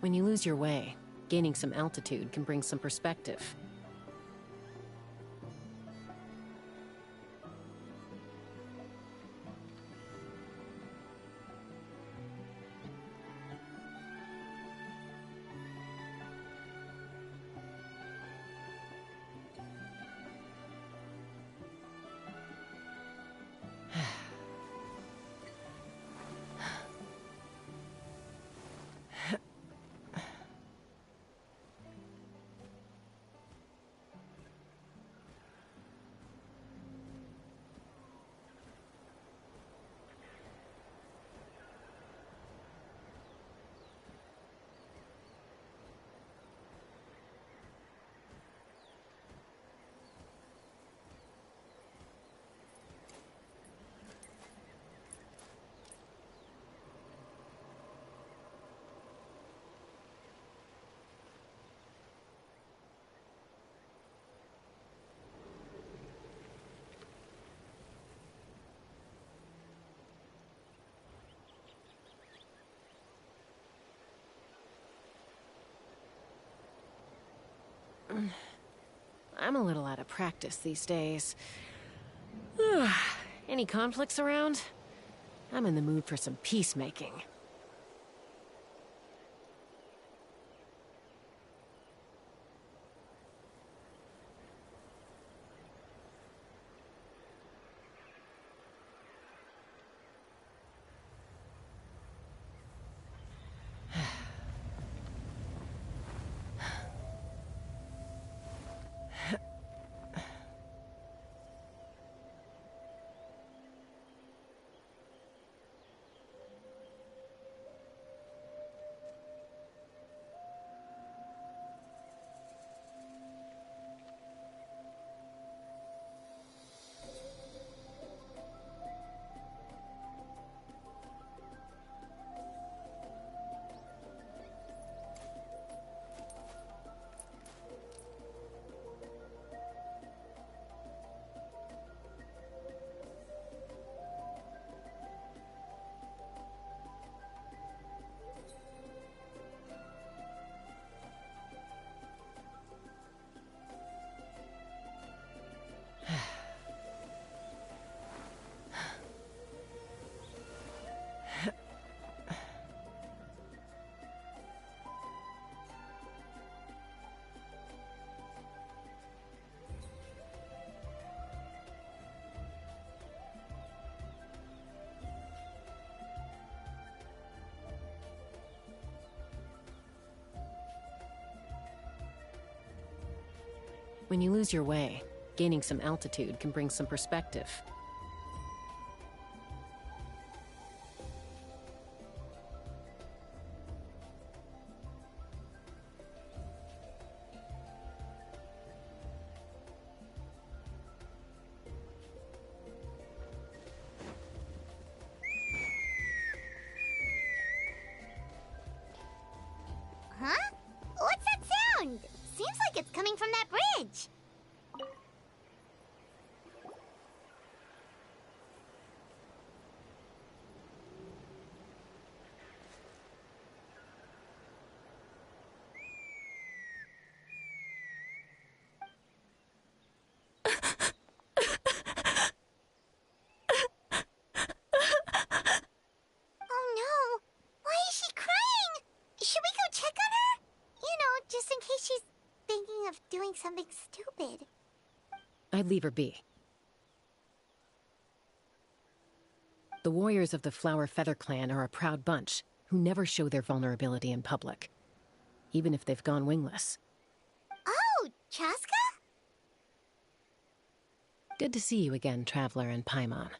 When you lose your way, gaining some altitude can bring some perspective. I'm a little out of practice these days. Any conflicts around? I'm in the mood for some peacemaking. When you lose your way, gaining some altitude can bring some perspective. Huh? What's that sound? Seems like it's coming from that bridge. Oh no! Why is she crying? Should we go check on her? You know, just in case she's thinking of doing something stupid. I'd leave her be. The warriors of the Flower Feather Clan are a proud bunch who never show their vulnerability in public, even if they've gone wingless. Oh, Chasca? Good to see you again, Traveler and Paimon.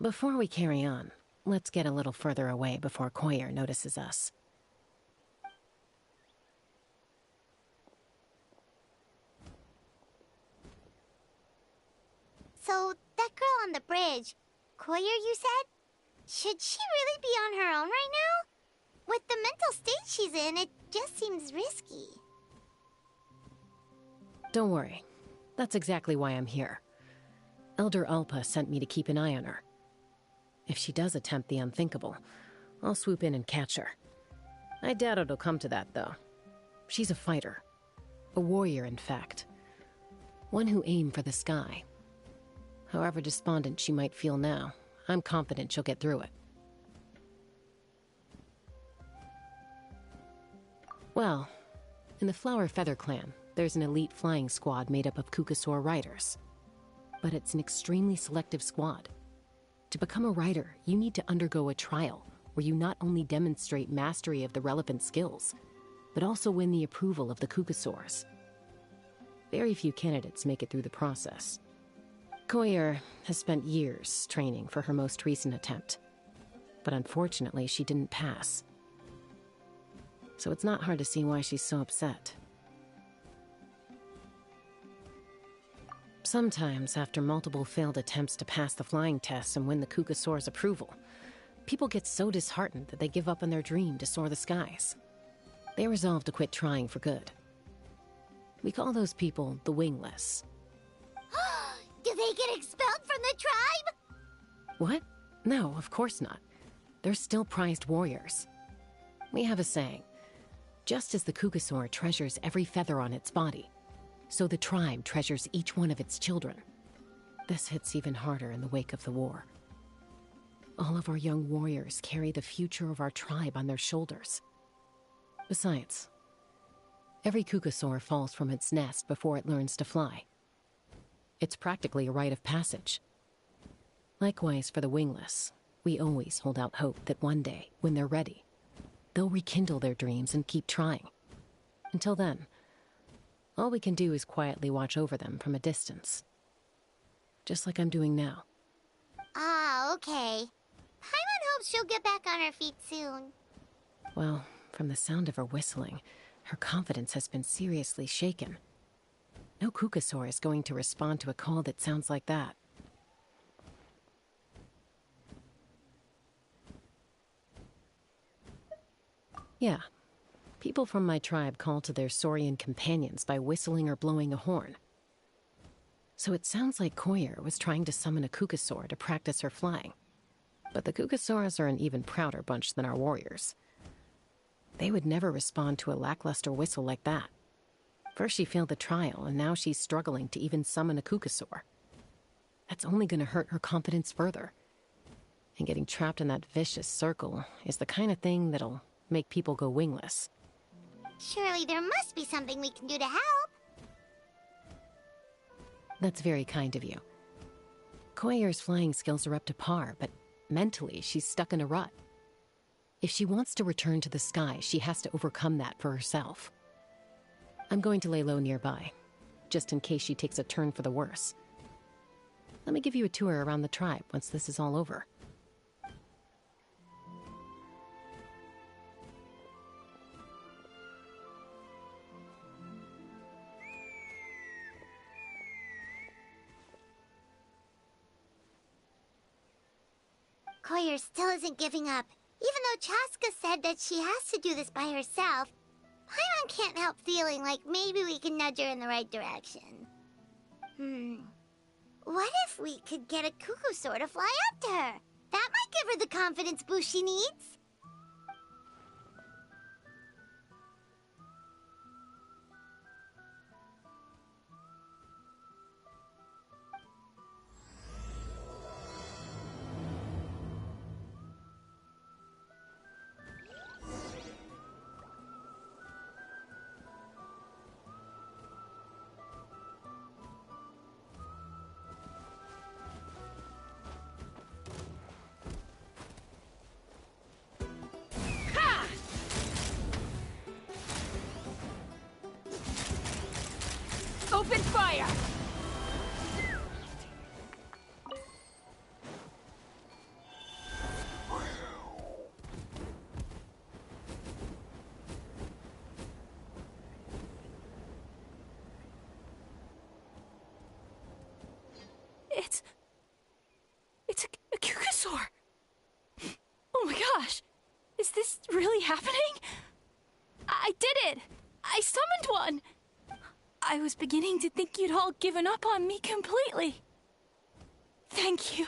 Before we carry on, let's get a little further away before Koyer notices us. So, that girl on the bridge, Koyer, you said? Should she really be on her own right now? With the mental state she's in, it just seems risky. Don't worry. That's exactly why I'm here. Elder Alpa sent me to keep an eye on her. If she does attempt the unthinkable, I'll swoop in and catch her. I doubt it'll come to that, though. She's a fighter. A warrior, in fact. One who aimed for the sky. However despondent she might feel now, I'm confident she'll get through it. Well, in the Flower Feather clan, there's an elite flying squad made up of Kukasaur riders. But it's an extremely selective squad. To become a rider, you need to undergo a trial where you not only demonstrate mastery of the relevant skills, but also win the approval of the Kukasaurs. Very few candidates make it through the process. Koyer has spent years training for her most recent attempt, but unfortunately she didn't pass. So it's not hard to see why she's so upset. Sometimes, after multiple failed attempts to pass the flying test and win the Kukasaur's approval, people get so disheartened that they give up on their dream to soar the skies. They resolve to quit trying for good. We call those people the wingless. Do they get expelled from the tribe? What? No, of course not. They're still prized warriors. We have a saying, just as the Kukasaur treasures every feather on its body, so the tribe treasures each one of its children. This hits even harder in the wake of the war. All of our young warriors carry the future of our tribe on their shoulders. Besides, every Kukasaur falls from its nest before it learns to fly. It's practically a rite of passage. Likewise for the wingless, we always hold out hope that one day, when they're ready, they'll rekindle their dreams and keep trying. Until then, all we can do is quietly watch over them from a distance. Just like I'm doing now. Ah, okay. Paimon hopes she'll get back on her feet soon. Well, from the sound of her whistling, her confidence has been seriously shaken. No Kukasaur is going to respond to a call that sounds like that. Yeah. People from my tribe call to their Saurian companions by whistling or blowing a horn. So it sounds like Koyer was trying to summon a Kukasaur to practice her flying. But the Kukasaurs are an even prouder bunch than our warriors. They would never respond to a lackluster whistle like that. First she failed the trial, and now she's struggling to even summon a Kukasaur. That's only going to hurt her confidence further. And getting trapped in that vicious circle is the kind of thing that'll make people go wingless. Surely there must be something we can do to help. That's very kind of you. Koyer's flying skills are up to par, but mentally she's stuck in a rut. If she wants to return to the sky, she has to overcome that for herself. I'm going to lay low nearby, just in case she takes a turn for the worse. Let me give you a tour around the tribe once this is all over. Koyer still isn't giving up. Even though Chasca said that she has to do this by herself, Paimon can't help feeling like maybe we can nudge her in the right direction. What if we could get a Kukasaur to fly up to her? That might give her the confidence boost she needs. Open fire! It's a Kukasaur! Oh my gosh! Is this really happening? I did it! I summoned one! I was beginning to think you'd all given up on me completely. Thank you.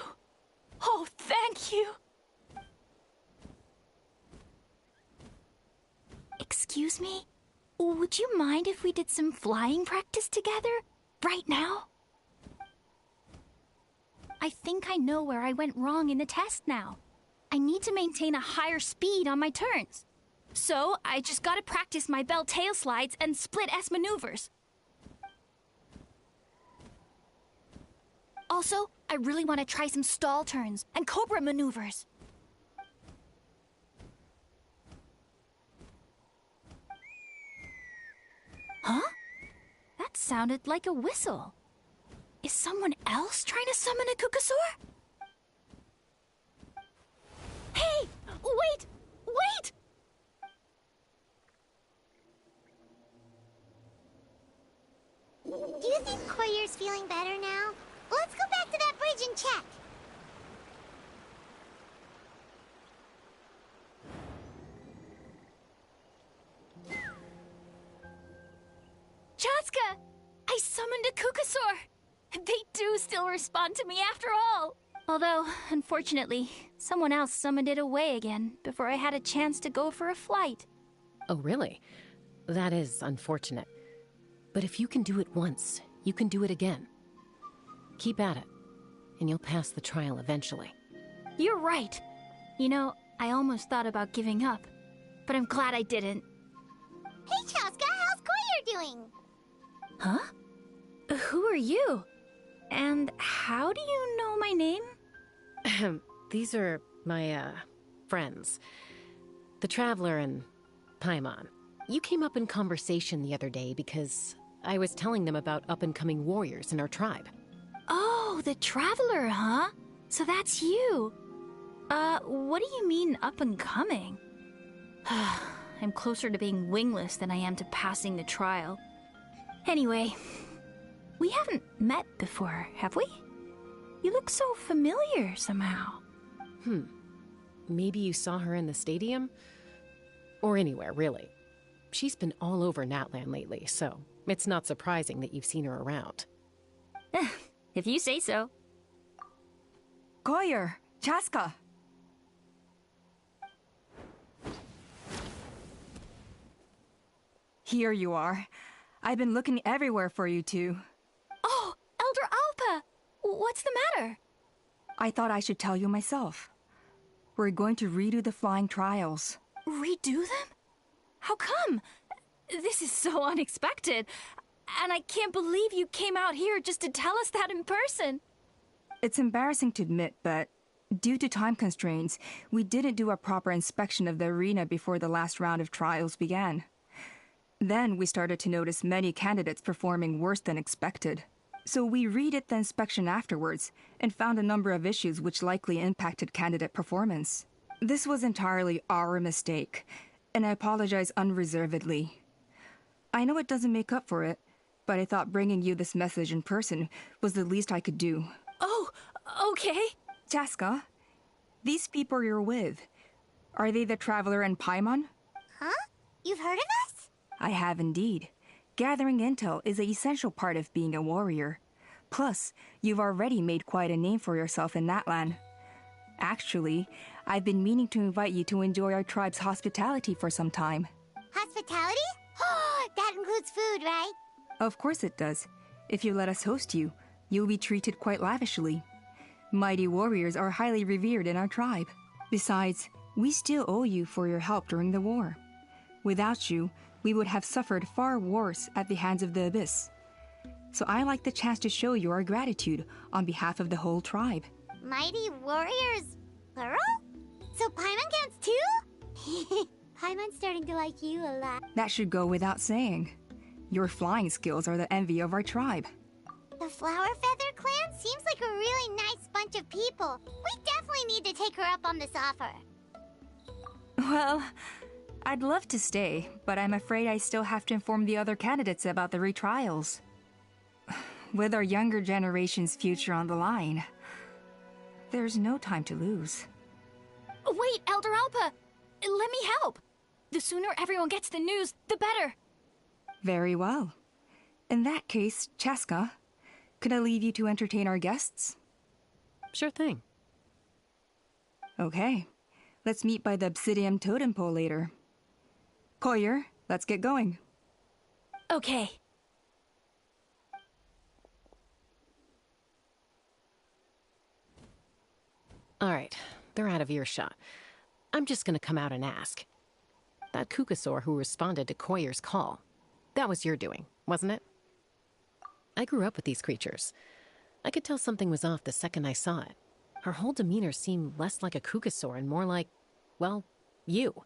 Oh, thank you. Excuse me? Would you mind if we did some flying practice together? Right now? I think I know where I went wrong in the test now. I need to maintain a higher speed on my turns. So, I just gotta practice my bell tail slides and split S maneuvers. Also, I really want to try some stall turns and cobra maneuvers. Huh? That sounded like a whistle. Is someone else trying to summon a Kukasaur? Hey! Wait! Wait! Do you think Koyer's feeling better now? Let's go back to that bridge and check. Chasca! I summoned a Kukasaur! They do still respond to me after all! Although, unfortunately, someone else summoned it away again before I had a chance to go for a flight. Oh, really? That is unfortunate. But if you can do it once, you can do it again. Keep at it, and you'll pass the trial eventually. You're right. You know, I almost thought about giving up, but I'm glad I didn't. Hey, Chasca, how's Koyer doing? Huh? Who are you? And how do you know my name? These are my, friends. The Traveler and Paimon. You came up in conversation the other day because I was telling them about up-and-coming warriors in our tribe. Oh, the Traveler, huh? So that's you. What do you mean up-and-coming? I'm closer to being wingless than I am to passing the trial. Anyway, we haven't met before, have we? You look so familiar somehow. Maybe you saw her in the stadium? Or anywhere, really. She's been all over Natlan lately, so it's not surprising that you've seen her around. If you say so. Koyer, Chasca. Here you are. I've been looking everywhere for you two. Oh, Elder Alpa! What's the matter? I thought I should tell you myself. We're going to redo the flying trials. Redo them? How come? This is so unexpected. And I can't believe you came out here just to tell us that in person. It's embarrassing to admit, but due to time constraints, we didn't do a proper inspection of the arena before the last round of trials began. Then we started to notice many candidates performing worse than expected. So we redid the inspection afterwards and found a number of issues which likely impacted candidate performance. This was entirely our mistake, and I apologize unreservedly. I know it doesn't make up for it, but I thought bringing you this message in person was the least I could do. Oh, okay. Chasca, these people you're with, are they the Traveler and Paimon? Huh? You've heard of us? I have indeed. Gathering intel is an essential part of being a warrior. Plus, you've already made quite a name for yourself in Natlan. Actually, I've been meaning to invite you to enjoy our tribe's hospitality for some time. Hospitality? Oh, that includes food, right? Of course it does. If you let us host you, you'll be treated quite lavishly. Mighty warriors are highly revered in our tribe. Besides, we still owe you for your help during the war. Without you, we would have suffered far worse at the hands of the Abyss. So I like the chance to show you our gratitude on behalf of the whole tribe. Mighty warriors, plural? So Paimon counts too? Paimon's starting to like you a lot. That should go without saying. Your flying skills are the envy of our tribe. The Flower Feather clan seems like a really nice bunch of people. We definitely need to take her up on this offer. Well, I'd love to stay, but I'm afraid I still have to inform the other candidates about the retrials. With our younger generation's future on the line, there's no time to lose. Wait, Elder Alpa! Let me help! The sooner everyone gets the news, the better! Very well. In that case, Chasca, could I leave you to entertain our guests? Sure thing. Okay. Let's meet by the Obsidian Totem Pole later. Koyer, let's get going. Okay. All right, they're out of earshot. I'm just gonna come out and ask. That Kukasaur who responded to Koyer's call, that was your doing, wasn't it? I grew up with these creatures. I could tell something was off the second I saw it. Her whole demeanor seemed less like a Kukasaur and more like, well, you.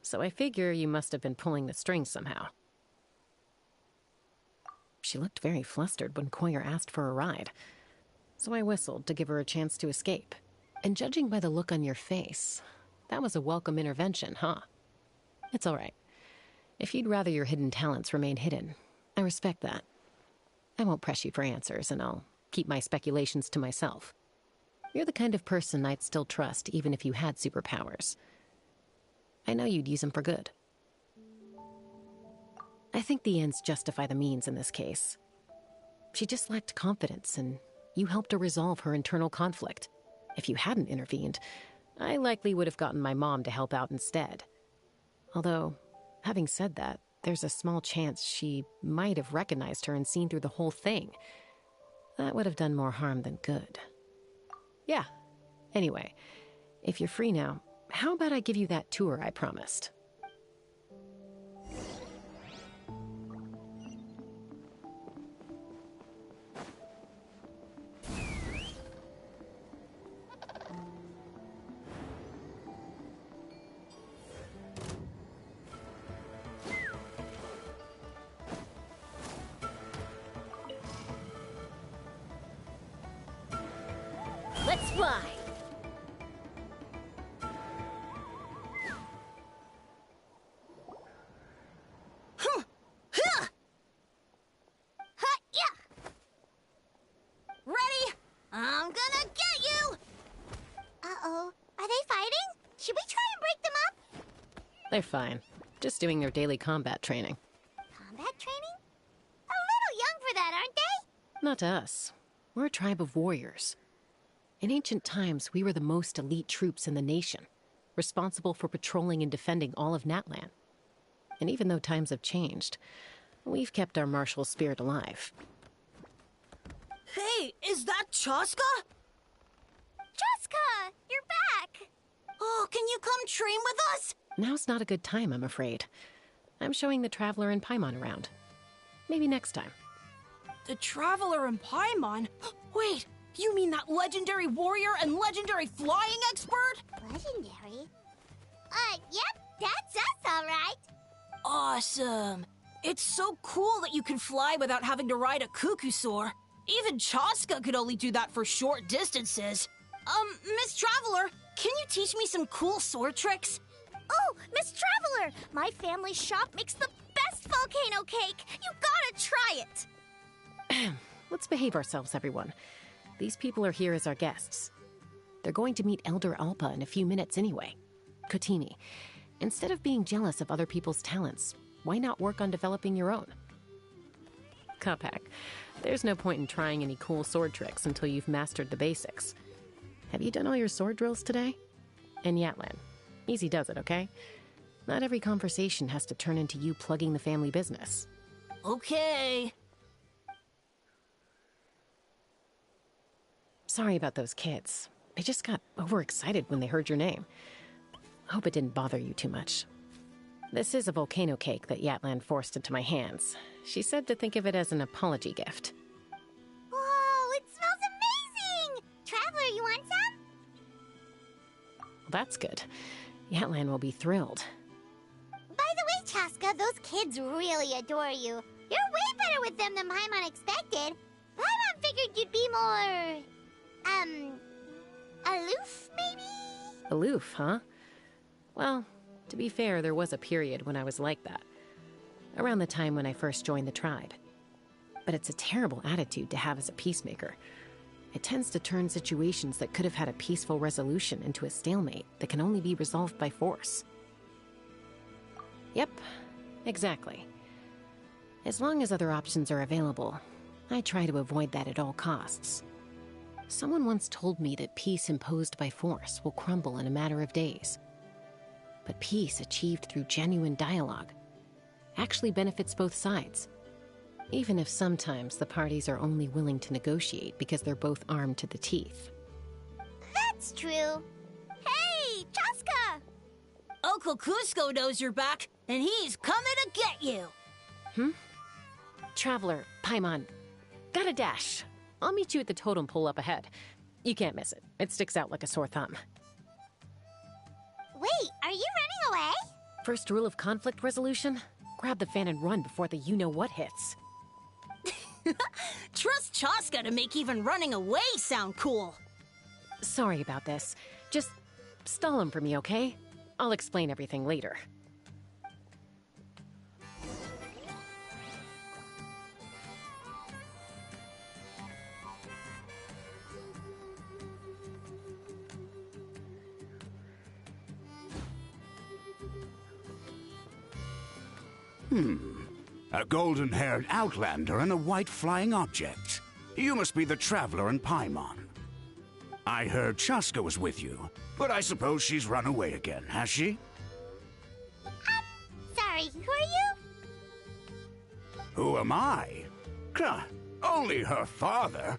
So I figure you must have been pulling the strings somehow. She looked very flustered when Koyer asked for a ride, so I whistled to give her a chance to escape. And judging by the look on your face, that was a welcome intervention, huh? It's all right. If you'd rather your hidden talents remain hidden, I respect that. I won't press you for answers, and I'll keep my speculations to myself. You're the kind of person I'd still trust even if you had superpowers. I know you'd use them for good. I think the ends justify the means in this case. She just lacked confidence, and you helped her resolve her internal conflict. If you hadn't intervened, I likely would have gotten my mom to help out instead. Although, having said that, there's a small chance she might have recognized her and seen through the whole thing. That would have done more harm than good. Yeah. Anyway, if you're free now, how about I give you that tour I promised? Let's fly! Ready? I'm gonna get you! Uh-oh. Are they fighting? Should we try and break them up? They're fine. Just doing their daily combat training. Combat training? A little young for that, aren't they? Not to us. We're a tribe of warriors. In ancient times, we were the most elite troops in the nation, responsible for patrolling and defending all of Natlan. And even though times have changed, we've kept our martial spirit alive. Hey, is that Chasca? Jessica, you're back! Oh, can you come train with us? Now's not a good time, I'm afraid. I'm showing the Traveler and Paimon around. Maybe next time. The Traveler and Paimon? Wait, you mean that legendary warrior and legendary flying expert? Legendary? Yep, that's us, all right. Awesome. It's so cool that you can fly without having to ride a Kukusaur. Even Chasca could only do that for short distances. Miss Traveler, can you teach me some cool sword tricks? Oh, Miss Traveler! My family's shop makes the best volcano cake! You gotta try it! Let's behave ourselves, everyone. These people are here as our guests. They're going to meet Elder Alpa in a few minutes anyway. Kotini, instead of being jealous of other people's talents, why not work on developing your own? Kapak, there's no point in trying any cool sword tricks until you've mastered the basics. Have you done all your sword drills today? And Yatlan, easy does it, okay? Not every conversation has to turn into you plugging the family business. Okay. Sorry about those kids. They just got overexcited when they heard your name. Hope it didn't bother you too much. This is a volcano cake that Yatlan forced into my hands. She said to think of it as an apology gift. Whoa, it smells amazing! Traveler, you want some? Well, that's good. Yatlan will be thrilled. By the way, Chaska, those kids really adore you. You're way better with them than Paimon expected. Paimon figured you'd be more... aloof, maybe? Aloof, huh? Well, to be fair, there was a period when I was like that. Around the time when I first joined the tribe. But it's a terrible attitude to have as a peacemaker. It tends to turn situations that could have had a peaceful resolution into a stalemate that can only be resolved by force. Yep, exactly. As long as other options are available, I try to avoid that at all costs. Someone once told me that peace imposed by force will crumble in a matter of days. But peace achieved through genuine dialogue actually benefits both sides. Even if sometimes the parties are only willing to negotiate because they're both armed to the teeth. That's true. Hey, Chasca! Uncle Cusco knows you're back, and he's coming to get you. Traveler, Paimon, got a dash. I'll meet you at the totem pole up ahead. You can't miss it. It sticks out like a sore thumb. Wait, are you running away? First rule of conflict resolution? Grab the fan and run before the you-know-what hits. Trust Chasca to make even running away sound cool. Sorry about this. Just stall him for me, okay? I'll explain everything later. A golden-haired outlander and a white flying object. You must be the traveler in Paimon. I heard Chasca was with you, but I suppose she's run away again, has she? Sorry, who are you? Who am I? Only her father.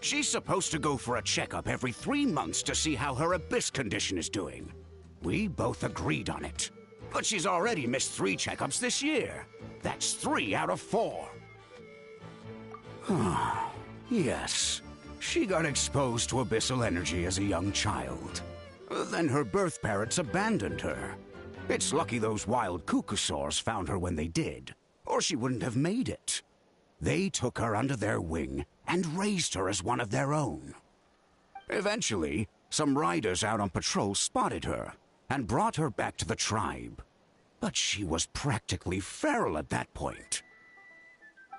She's supposed to go for a checkup every 3 months to see how her abyss condition is doing. We both agreed on it. But she's already missed 3 checkups this year. That's 3 out of 4. Yes. She got exposed to abyssal energy as a young child. Then her birth parents abandoned her. It's lucky those wild cucusaurs found her when they did, or she wouldn't have made it. They took her under their wing and raised her as one of their own. Eventually, some riders out on patrol spotted her and brought her back to the tribe. But she was practically feral at that point.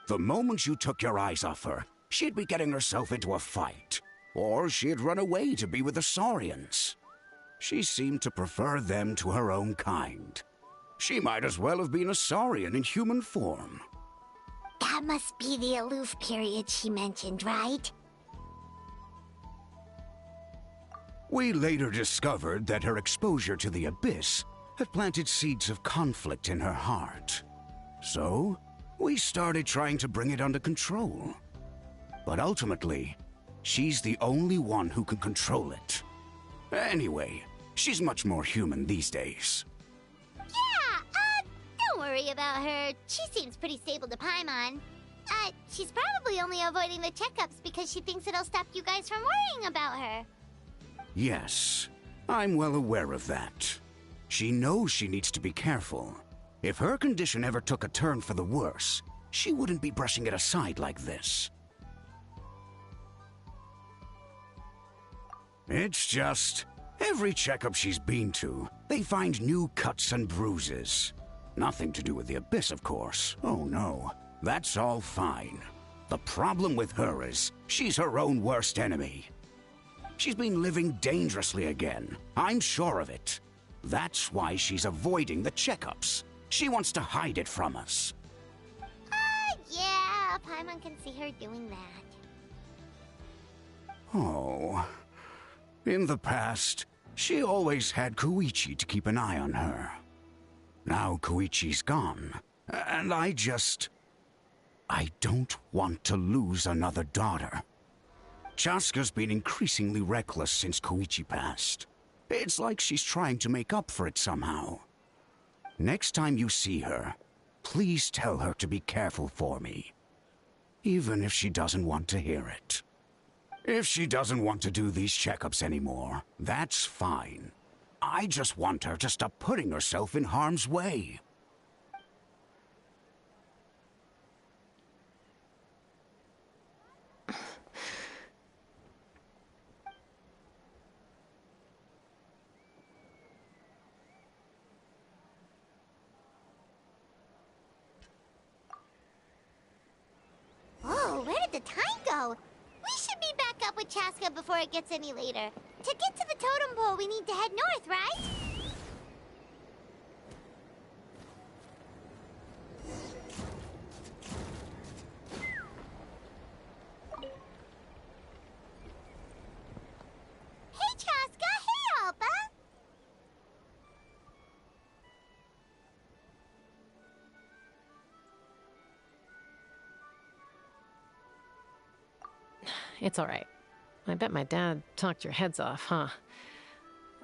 The moment you took your eyes off her, she'd be getting herself into a fight, or she'd run away to be with the Saurians. She seemed to prefer them to her own kind. She might as well have been a Saurian in human form. That must be the aloof period she mentioned, right? We later discovered that her exposure to the abyss had planted seeds of conflict in her heart. So, we started trying to bring it under control. But ultimately, she's the only one who can control it. Anyway, she's much more human these days. Yeah, don't worry about her. She seems pretty stable to Paimon. She's probably only avoiding the checkups because she thinks it'll stop you guys from worrying about her. Yes, I'm well aware of that. She knows she needs to be careful. If her condition ever took a turn for the worse, she wouldn't be brushing it aside like this. It's just, every checkup she's been to, they find new cuts and bruises. Nothing to do with the abyss, of course. Oh no, that's all fine. The problem with her is, she's her own worst enemy. She's been living dangerously again. I'm sure of it. That's why she's avoiding the checkups. She wants to hide it from us. Yeah, Paimon can see her doing that. Oh. In the past, she always had Koichi to keep an eye on her. Now Koichi's gone, and I don't want to lose another daughter. Chasca's been increasingly reckless since Koichi passed. It's like she's trying to make up for it somehow. Next time you see her, please tell her to be careful for me. Even if she doesn't want to hear it. If she doesn't want to do these checkups anymore, that's fine. I just want her to stop putting herself in harm's way. Whoa, where did the time go? We should be back up with Chasca before it gets any later. To get to the totem pole, we need to head north, right? Hey, Chasca! Hey, Alba! It's all right. I bet my dad talked your heads off, huh?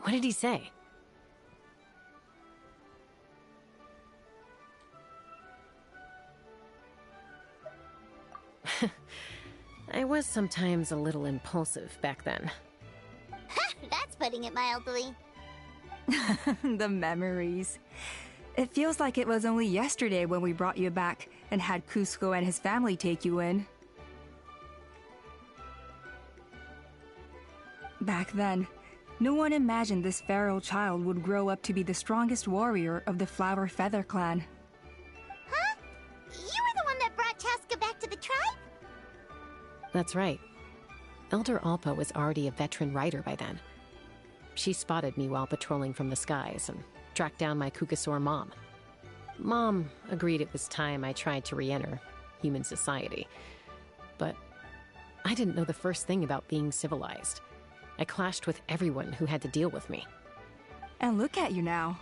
What did he say? I was sometimes a little impulsive back then. That's putting it mildly. The memories. It feels like it was only yesterday when we brought you back and had Cusco and his family take you in. Back then, no one imagined this feral child would grow up to be the strongest warrior of the Flower Feather clan. Huh? You were the one that brought Chasca back to the tribe? That's right. Elder Alpa was already a veteran rider by then. She spotted me while patrolling from the skies and tracked down my Kukasaur mom. Mom agreed it was time I tried to re-enter human society. But I didn't know the first thing about being civilized. I clashed with everyone who had to deal with me. And look at you now,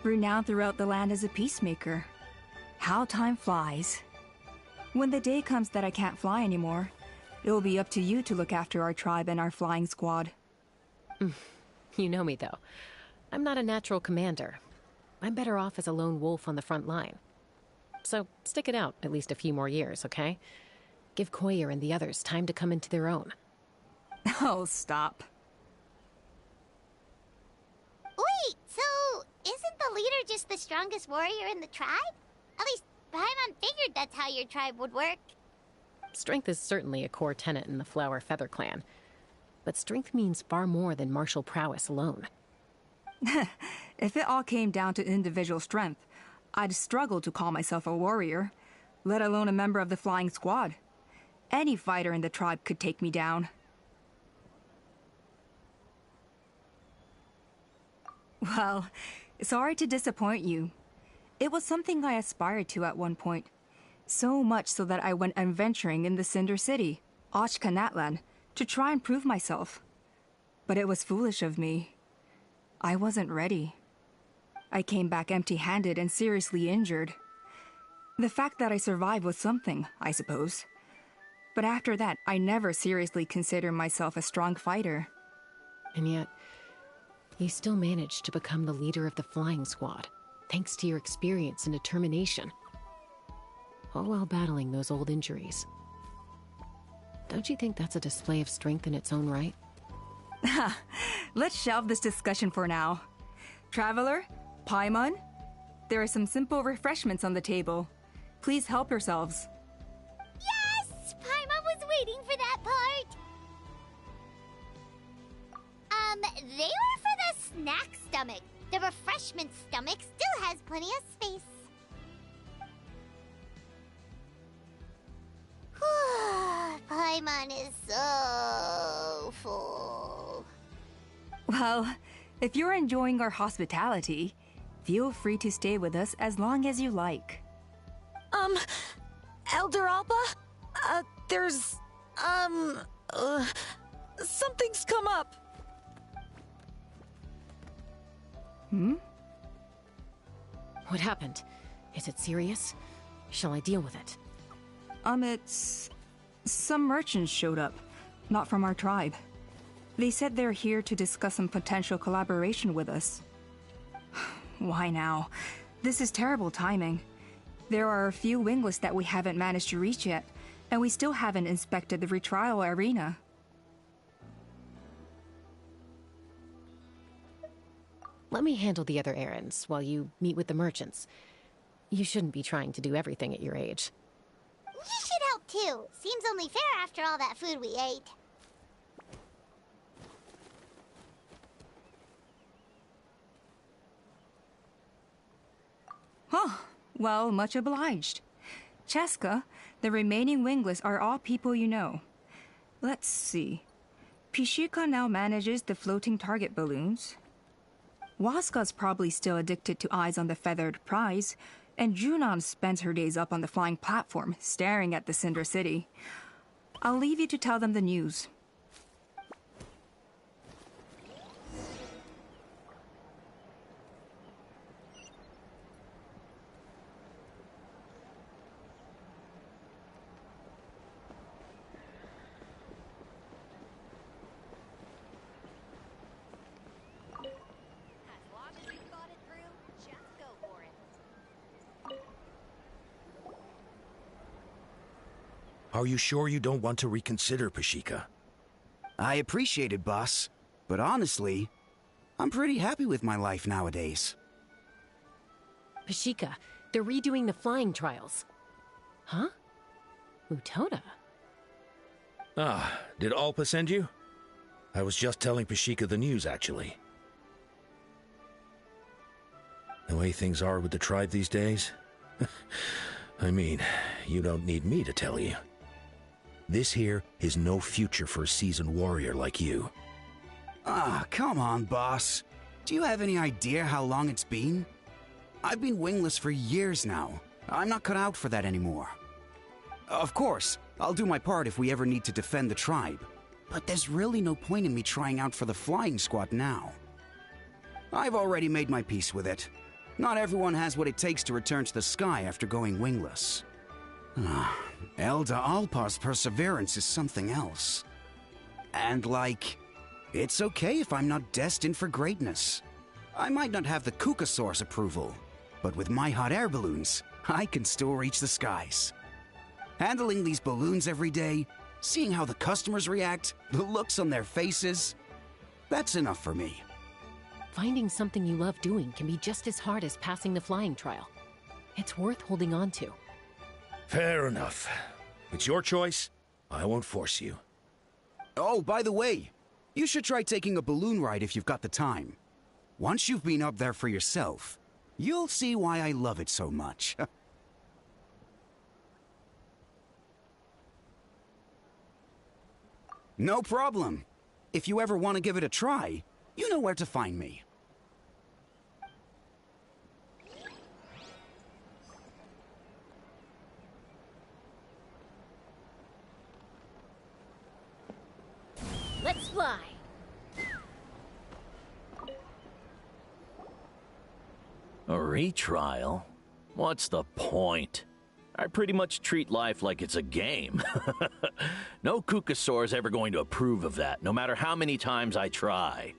renowned throughout the land as a peacemaker. How time flies. When the day comes that I can't fly anymore, it will be up to you to look after our tribe and our flying squad. You know me, though. I'm not a natural commander. I'm better off as a lone wolf on the front line. So stick it out at least a few more years, okay? Give Koyer and the others time to come into their own. Oh, stop. Wait, so isn't the leader just the strongest warrior in the tribe? At least Paimon figured that's how your tribe would work. Strength is certainly a core tenet in the Flower Feather clan. But strength means far more than martial prowess alone. If it all came down to individual strength, I'd struggle to call myself a warrior, let alone a member of the flying squad. Any fighter in the tribe could take me down. Well, sorry to disappoint you. It was something I aspired to at one point. So much so that I went adventuring in the Cinder City, Ochkanatlan, to try and prove myself. But it was foolish of me. I wasn't ready. I came back empty-handed and seriously injured. The fact that I survived was something, I suppose. But after that, I never seriously considered myself a strong fighter. And yet, you still managed to become the leader of the flying squad, thanks to your experience and determination. All while battling those old injuries. Don't you think that's a display of strength in its own right? Let's shelve this discussion for now. Traveler, Paimon, there are some simple refreshments on the table. Please help yourselves. Yes! Paimon was waiting for that part! They were for the snack stomach. The refreshment stomach still has plenty of space. Paimon is so full. Well, if you're enjoying our hospitality, feel free to stay with us as long as you like. Elder Alpa? There's, something's come up. What happened? Is it serious? Shall I deal with it? It's... Some merchants showed up, not from our tribe. They said they're here to discuss some potential collaboration with us. Why now? This is terrible timing. There are a few wingless that we haven't managed to reach yet, and we still haven't inspected the retrial arena. Let me handle the other errands while you meet with the merchants. You shouldn't be trying to do everything at your age. You should help too. Seems only fair after all that food we ate. Huh. Well, much obliged. Chasca, the remaining wingless are all people you know. Let's see. Pishika now manages the floating target balloons. Waska's probably still addicted to eyes on the feathered prize, and Junon spends her days up on the flying platform, staring at the Cinder City. I'll leave you to tell them the news. Are you sure you don't want to reconsider, Pashika? I appreciate it, boss. But honestly, I'm pretty happy with my life nowadays. Pashika, they're redoing the flying trials. Huh? Utona? Ah, did Alpa send you? I was just telling Pashika the news, actually. The way things are with the tribe these days? I mean, you don't need me to tell you. This here is no future for a seasoned warrior like you. Ah, come on, boss. Do you have any idea how long it's been? I've been wingless for years now. I'm not cut out for that anymore. Of course, I'll do my part if we ever need to defend the tribe. But there's really no point in me trying out for the flying squad now. I've already made my peace with it. Not everyone has what it takes to return to the sky after going wingless. Elder Alpa's perseverance is something else. And it's okay if I'm not destined for greatness. I might not have the Kukasaur's approval, but with my hot air balloons, I can still reach the skies. Handling these balloons every day, seeing how the customers react, the looks on their faces, that's enough for me. Finding something you love doing can be just as hard as passing the flying trial. It's worth holding on to. Fair enough. It's your choice. I won't force you. Oh, by the way, you should try taking a balloon ride if you've got the time. Once you've been up there for yourself, you'll see why I love it so much. No problem. If you ever want to give it a try, you know where to find me. Let's fly. A retrial? What's the point? I pretty much treat life like it's a game. No Kukasaur's ever going to approve of that, no matter how many times I try.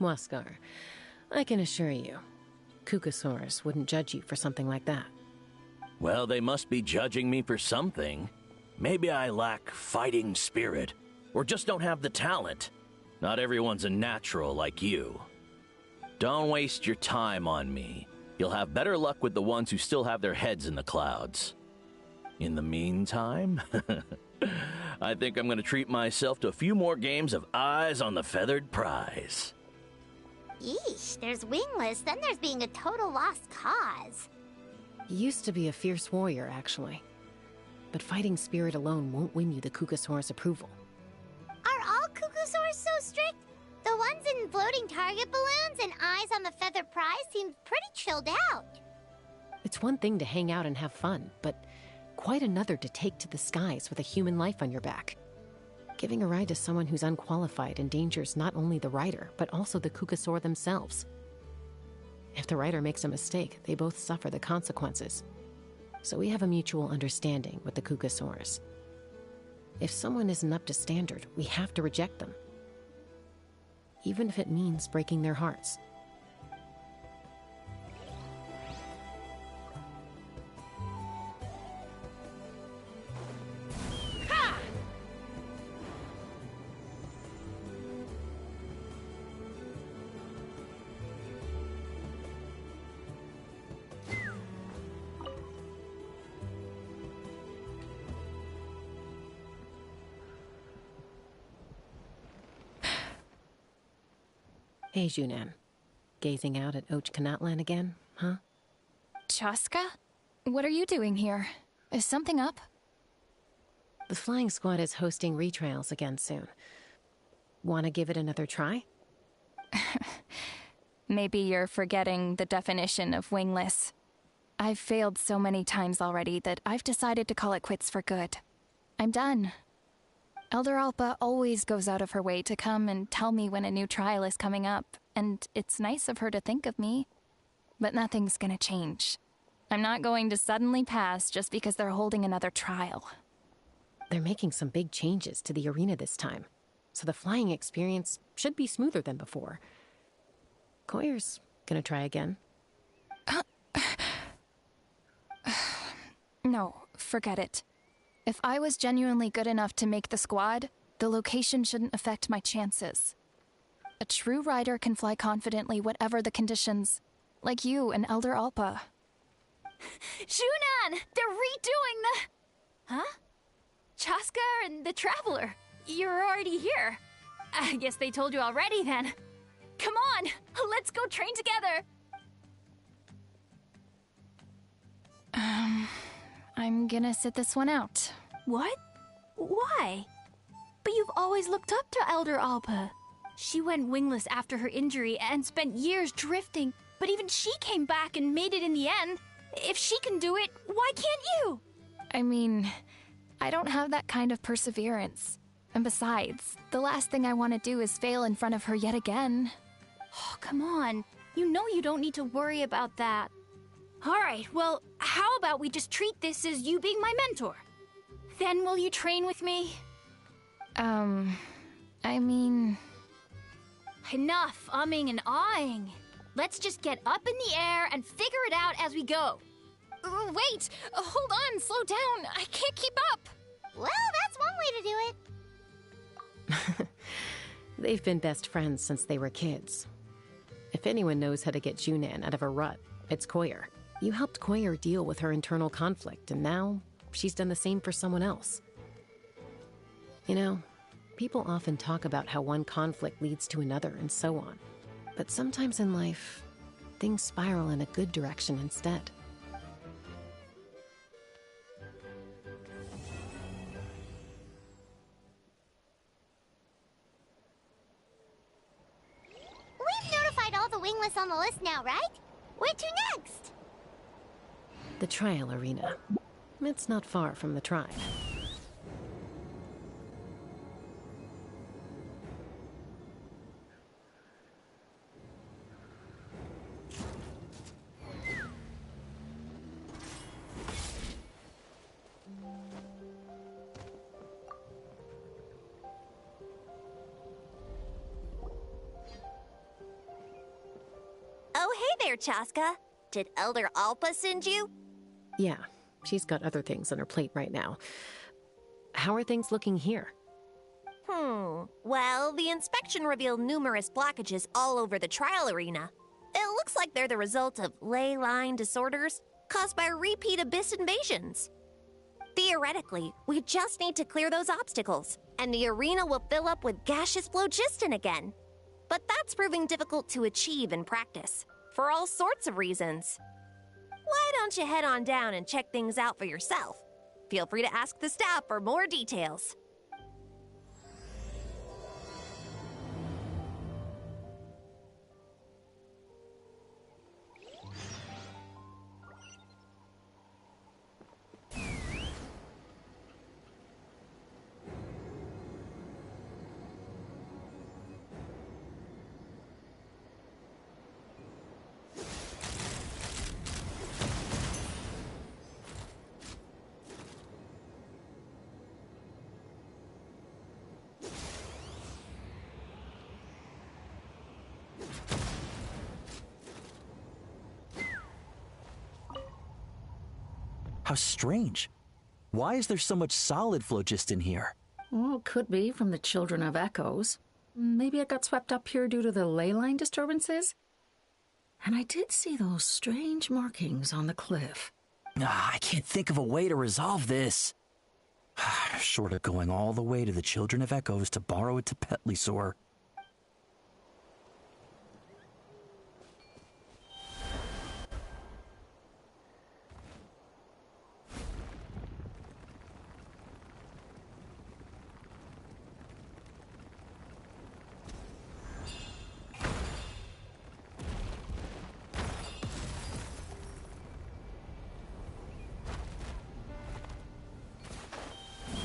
Waskar, I can assure you, Kukasaurus wouldn't judge you for something like that. Well, they must be judging me for something. Maybe I lack fighting spirit, or just don't have the talent. Not everyone's a natural like you. Don't waste your time on me. You'll have better luck with the ones who still have their heads in the clouds. In the meantime, I think I'm going to treat myself to a few more games of Eyes on the Feathered Prize. Yeesh, there's wingless, then there's being a total lost cause. You used to be a fierce warrior, actually. But fighting spirit alone won't win you the Kukasaur's approval. Are all Kukusaurs so strict? The ones in floating target balloons and Eyes on the Feathered Prize seem pretty chilled out. It's one thing to hang out and have fun, but quite another to take to the skies with a human life on your back. Giving a ride to someone who's unqualified endangers not only the rider, but also the Kukasaur themselves. If the rider makes a mistake, they both suffer the consequences. So we have a mutual understanding with the Kukasaurs. If someone isn't up to standard, we have to reject them. Even if it means breaking their hearts. Hey, Junan. Gazing out at Ochkanatlan again, huh? Chasca? What are you doing here? Is something up? The flying squad is hosting retrials again soon. Want to give it another try? Maybe you're forgetting the definition of wingless. I've failed so many times already that I've decided to call it quits for good. I'm done. Elder Alpa always goes out of her way to come and tell me when a new trial is coming up, and it's nice of her to think of me. But nothing's gonna change. I'm not going to suddenly pass just because they're holding another trial. They're making some big changes to the arena this time, so the flying experience should be smoother than before. Koyer's gonna try again. No, Forget it. If I was genuinely good enough to make the squad, the location shouldn't affect my chances. A true rider can fly confidently whatever the conditions, like you and Elder Alpa. Shunan! They're redoing the... Huh? Chasca and the Traveler. You're already here. I guess they told you already then. Come on, let's go train together. I'm gonna sit this one out. What? Why? But you've always looked up to Elder Alpa. She went wingless after her injury and spent years drifting, but even she came back and made it in the end. If she can do it, why can't you? I mean, I don't have that kind of perseverance. And besides, the last thing I want to do is fail in front of her yet again. Oh, come on. You know you don't need to worry about that. Alright, well, how about we just treat this as you being my mentor? Then will you train with me? I mean... Enough umming and ahhing. Let's just get up in the air and figure it out as we go. Wait! Hold on, slow down. I can't keep up. Well, that's one way to do it. They've been best friends since they were kids. If anyone knows how to get Junan out of a rut, it's Koyer. You helped Koyer deal with her internal conflict, and now she's done the same for someone else. You know, people often talk about how one conflict leads to another and so on. But sometimes in life, things spiral in a good direction instead. We've notified all the wingless on the list now, right? Where to next? The trial arena. It's not far from the tribe. Oh, hey there, Chasca. Did Elder Alpa send you? Yeah, she's got other things on her plate right now. How are things looking here? Well, the inspection revealed numerous blockages all over the trial arena. It looks like they're the result of ley line disorders caused by repeat abyss invasions. Theoretically, we just need to clear those obstacles, and the arena will fill up with gaseous phlogiston again. But that's proving difficult to achieve in practice, for all sorts of reasons. Why don't you head on down and check things out for yourself? Feel free to ask the staff for more details. How strange. Why is there so much solid phlogiston here? Well, could be from the Children of Echoes. Maybe it got swept up here due to the ley line disturbances? And I did see those strange markings on the cliff. I can't think of a way to resolve this. Short of going all the way to the Children of Echoes to borrow it to Petlisor.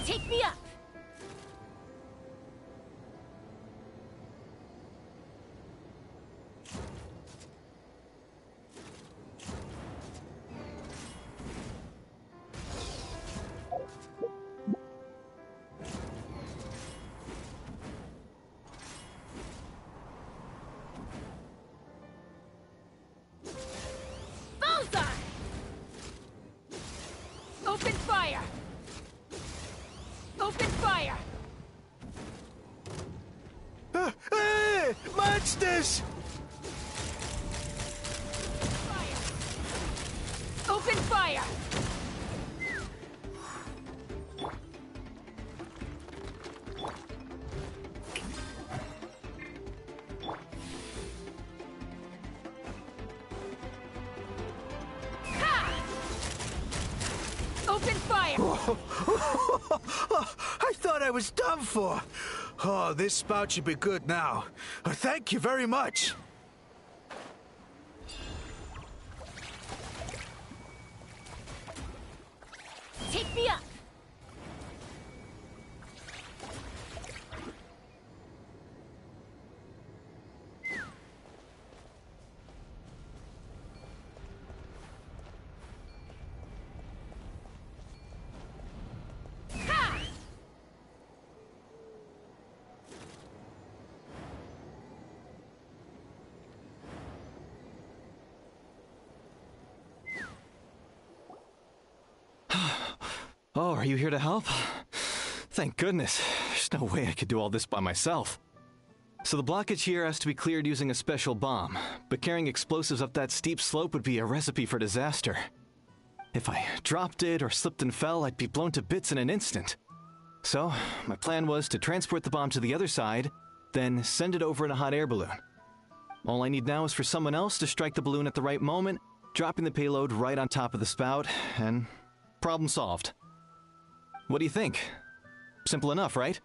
Take me up! Hey! Monsters! Open fire! Open fire! I thought I was done for. Oh, this spout should be good now. Thank you very much. Take me up! Oh, are you here to help? Thank goodness. There's no way I could do all this by myself. So the blockage here has to be cleared using a special bomb, but carrying explosives up that steep slope would be a recipe for disaster. If I dropped it or slipped and fell, I'd be blown to bits in an instant. So, my plan was to transport the bomb to the other side, then send it over in a hot air balloon. All I need now is for someone else to strike the balloon at the right moment, dropping the payload right on top of the spout, and problem solved. What do you think? Simple enough, right?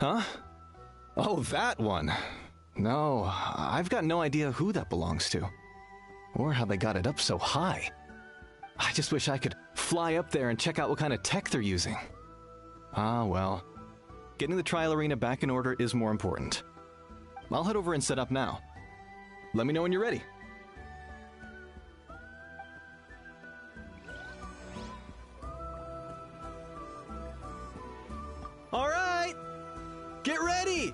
Huh? Oh, that one. No, I've got no idea who that belongs to. Or how they got it up so high. I just wish I could fly up there and check out what kind of tech they're using. Ah, well. Getting the trial arena back in order is more important. I'll head over and set up now. Let me know when you're ready. All right! Get ready!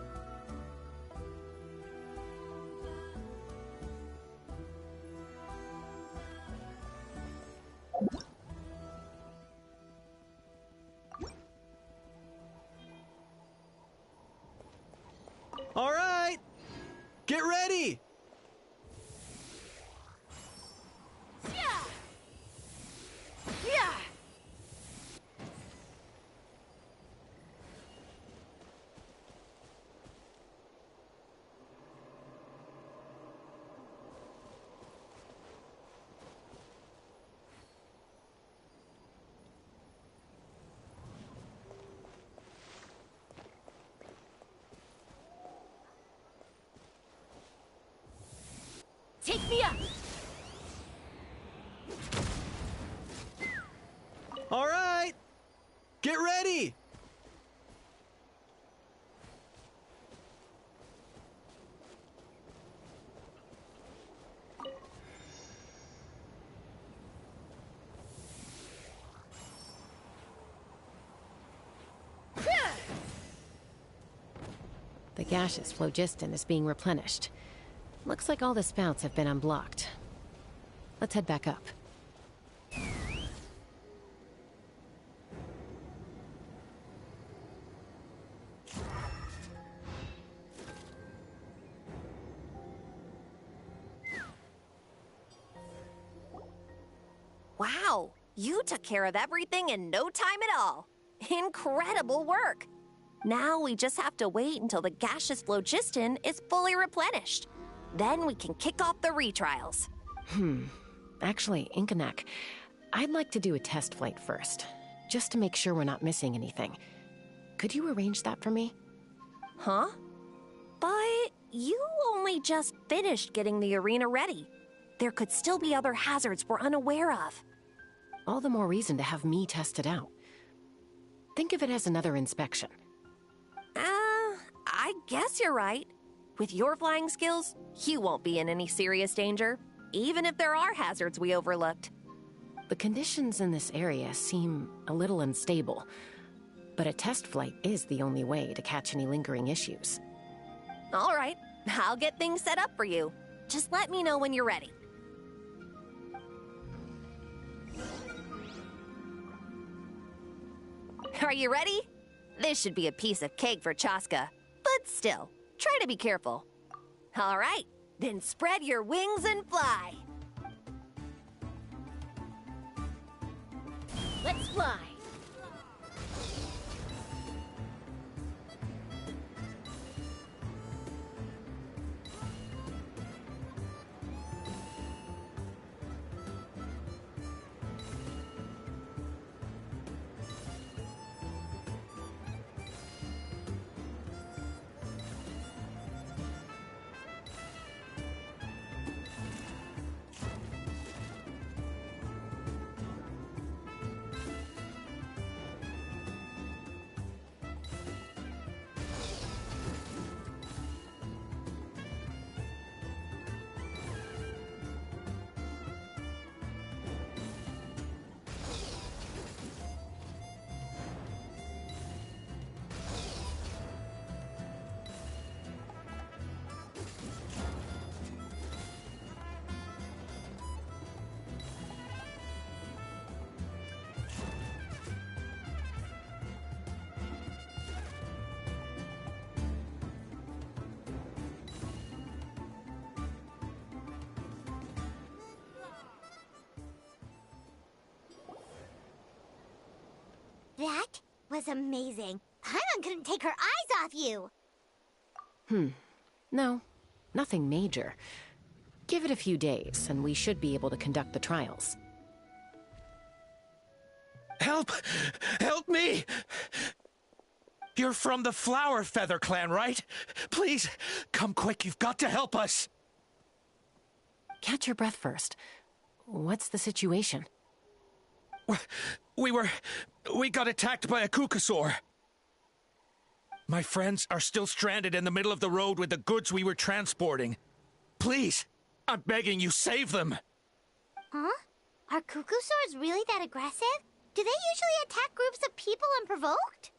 All right! Get ready! Take me up! All right! Get ready! The gaseous phlogiston is being replenished. Looks like all the spouts have been unblocked. Let's head back up. Wow, you took care of everything in no time at all. Incredible work. Now we just have to wait until the gaseous phlogiston is fully replenished. Then we can kick off the retrials. Actually, Inkanek, I'd like to do a test flight first, just to make sure we're not missing anything. Could you arrange that for me? Huh? But you only just finished getting the arena ready. There could still be other hazards we're unaware of. All the more reason to have me test it out. Think of it as another inspection. I guess you're right. With your flying skills, you won't be in any serious danger, even if there are hazards we overlooked. The conditions in this area seem a little unstable, but a test flight is the only way to catch any lingering issues. All right, I'll get things set up for you. Just let me know when you're ready. Are you ready? This should be a piece of cake for Chasca. But still, try to be careful. All right, then spread your wings and fly. Let's fly. That was amazing. Paimon couldn't take her eyes off you. No, nothing major. Give it a few days, and we should be able to conduct the trials. Help! Help me! You're from the Flower Feather clan, right? Please, come quick, you've got to help us! Catch your breath first. What's the situation? We got attacked by a Kukasaur. My friends are still stranded in the middle of the road with the goods we were transporting. Please, I'm begging you, save them! Huh? Are Kukusaurs really that aggressive? Do they usually attack groups of people unprovoked?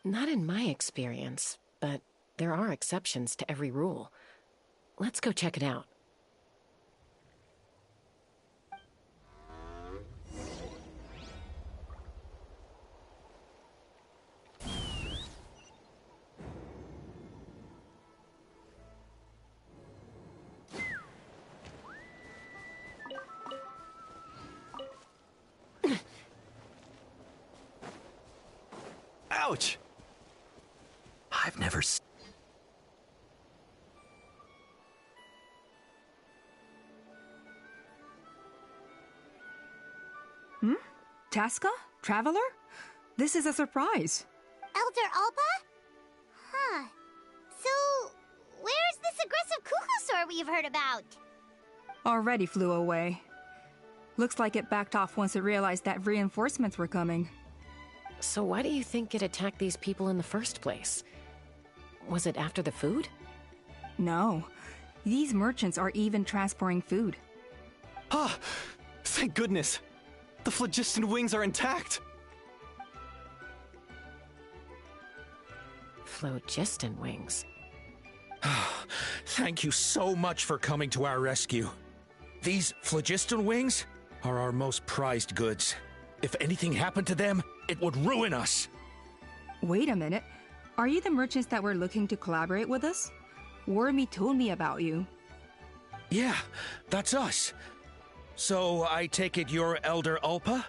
Not in my experience, but there are exceptions to every rule. Let's go check it out. Ouch! I've never seen... Chasca? Traveler? This is a surprise. Elder Alpa? Huh. So, where's this aggressive Kukusaur we've heard about? Already flew away. Looks like it backed off once it realized that reinforcements were coming. So why do you think it attacked these people in the first place? Was it after the food? No. These merchants are even transporting food. Ah! Thank goodness! The phlogiston wings are intact! Phlogiston wings. Thank you so much for coming to our rescue. These phlogiston wings are our most prized goods. If anything happened to them, it would ruin us. Wait a minute. Are you the merchants that were looking to collaborate with us? Wormy told me about you. Yeah, that's us. So I take it you're Elder Ulpa?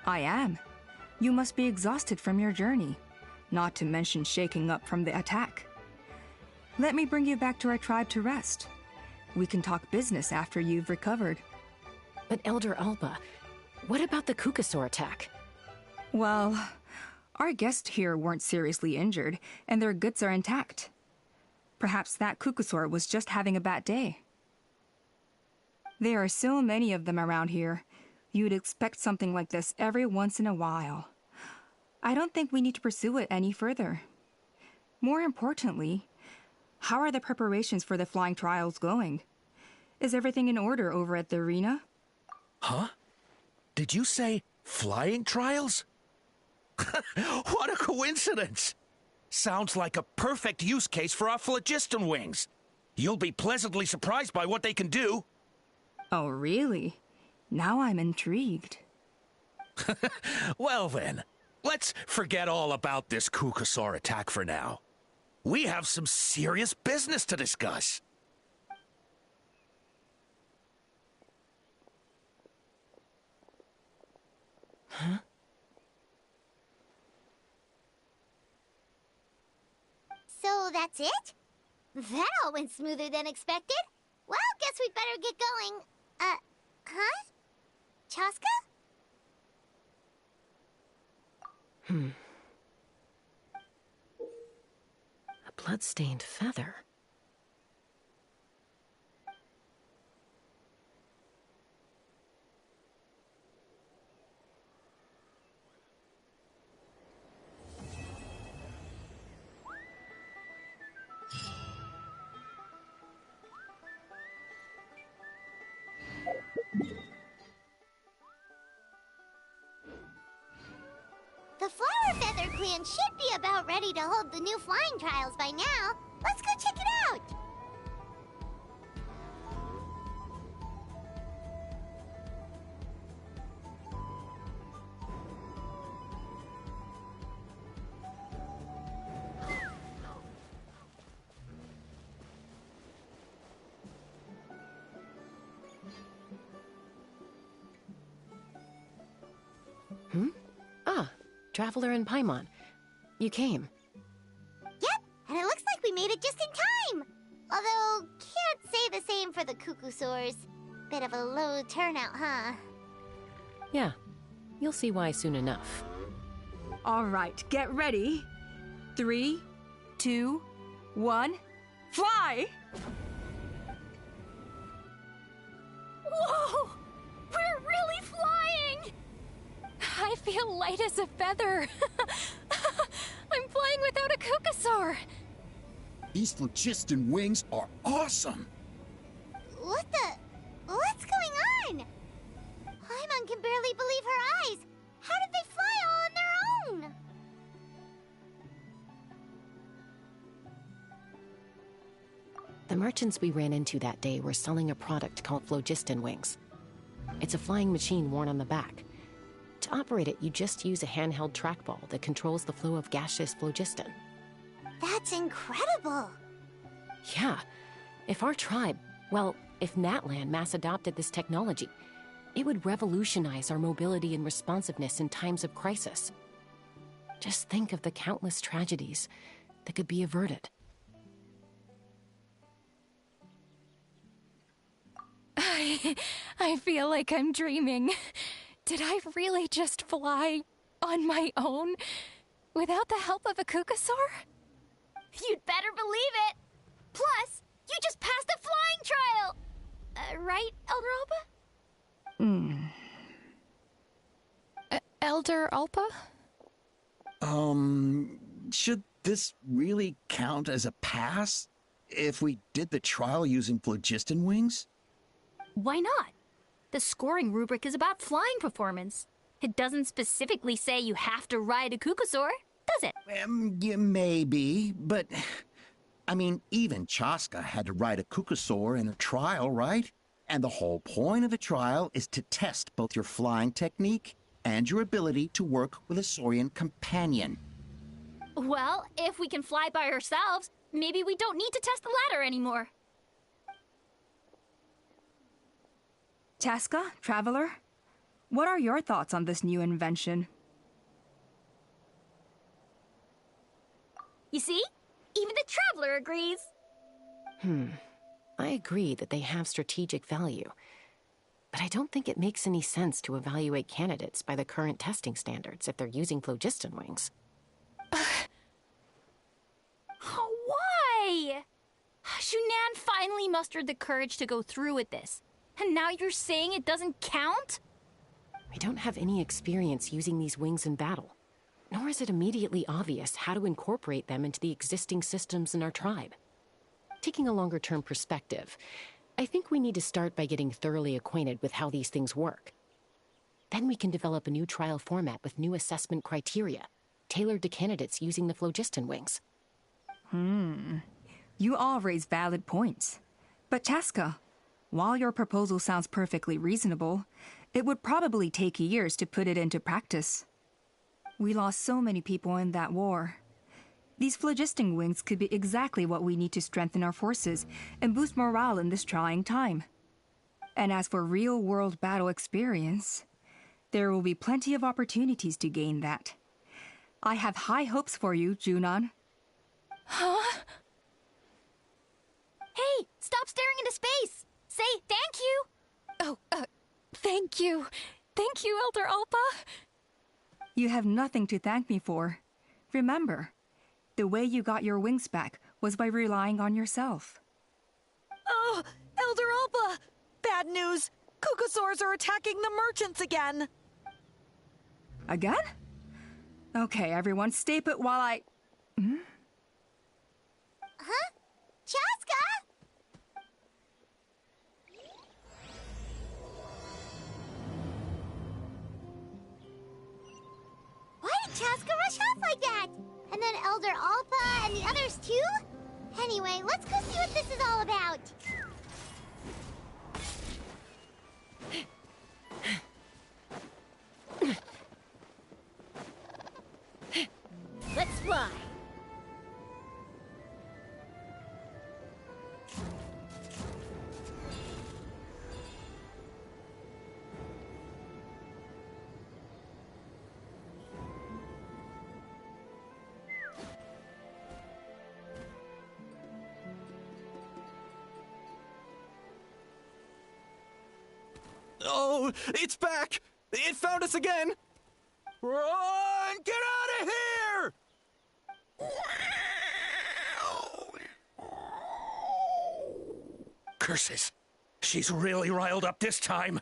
I am. You must be exhausted from your journey, not to mention shaking up from the attack. Let me bring you back to our tribe to rest. We can talk business after you've recovered. But Elder Alpa, what about the Kukasaur attack? Well, our guests here weren't seriously injured, and their goods are intact. Perhaps that Kukasaur was just having a bad day. There are so many of them around here. You'd expect something like this every once in a while. I don't think we need to pursue it any further. More importantly, how are the preparations for the flying trials going? Is everything in order over at the arena? Huh? Did you say flying trials? What a coincidence! Sounds like a perfect use case for our phlogiston wings. You'll be pleasantly surprised by what they can do. Oh, really? Now I'm intrigued. Well then, let's forget all about this Kukasaur attack for now. We have some serious business to discuss. Huh? So that's it? That all went smoother than expected. Well, guess we'd better get going. Huh? Chasca? A blood-stained feather. The Flower Feather Clan should be about ready to hold the new flying trials by now. Let's go check it out! Traveler and Paimon. You came. Yep, and it looks like we made it just in time! Although, can't say the same for the Kukusaurs. Bit of a low turnout, huh? Yeah, you'll see why soon enough. All right, get ready. 3, 2, 1, fly! Whoa! We're really flying! I feel light as a feather. I'm flying without a Kukasaur. These phlogiston wings are awesome! What's going on? Paimon can barely believe her eyes. How did they fly all on their own? The merchants we ran into that day were selling a product called phlogiston wings. It's a flying machine worn on the back. To operate it, you just use a handheld trackball that controls the flow of gaseous phlogiston. That's incredible! Yeah. If our tribe, if Natlan mass adopted this technology, it would revolutionize our mobility and responsiveness in times of crisis. Just think of the countless tragedies that could be averted. I feel like I'm dreaming. Did I really just fly on my own without the help of a Kukasaur? You'd better believe it! Plus, you just passed the flying trial! Right, Elder Alpa? Elder Alpa? Should this really count as a pass? If we did the trial using phlogiston wings? Why not? The scoring rubric is about flying performance. It doesn't specifically say you have to ride a Kukasaur, does it? Yeah, maybe, but... I mean, even Chasca had to ride a Kukasaur in a trial, right? And the whole point of the trial is to test both your flying technique and your ability to work with a Saurian companion. Well, if we can fly by ourselves, maybe we don't need to test the ladder anymore. Chasca, Traveler, what are your thoughts on this new invention? You see? Even the Traveler agrees. I agree that they have strategic value, but I don't think it makes any sense to evaluate candidates by the current testing standards if they're using phlogiston wings. Why? Shunan finally mustered the courage to go through with this, and now you're saying it doesn't count? We don't have any experience using these wings in battle, nor is it immediately obvious how to incorporate them into the existing systems in our tribe. Taking a longer-term perspective, I think we need to start by getting thoroughly acquainted with how these things work. Then we can develop a new trial format with new assessment criteria, tailored to candidates using the phlogiston wings. You all raise valid points. But Chasca, while your proposal sounds perfectly reasonable, It would probably take years to put it into practice. We lost so many people in that war. These phlogiston wings could be exactly what we need to strengthen our forces and boost morale in this trying time. And as for real-world battle experience, there will be plenty of opportunities to gain that. I have high hopes for you, Junon. Huh? Hey, stop staring into space! Say thank you! Oh, thank you. Thank you, Elder Alpa. You have nothing to thank me for. Remember, the way you got your wings back was by relying on yourself. Oh, Elder Alpa! Bad news! Cucosaurs are attacking the merchants again! Again? Okay, everyone, stay put while I... Huh? Chasca? Why did Chasca rush off like that? And then Elder Alpa and the others too? Anyway, let's go see what this is all about. Let's fly. Oh, it's back! It found us again! Run! Get out of here! Curses! She's really riled up this time.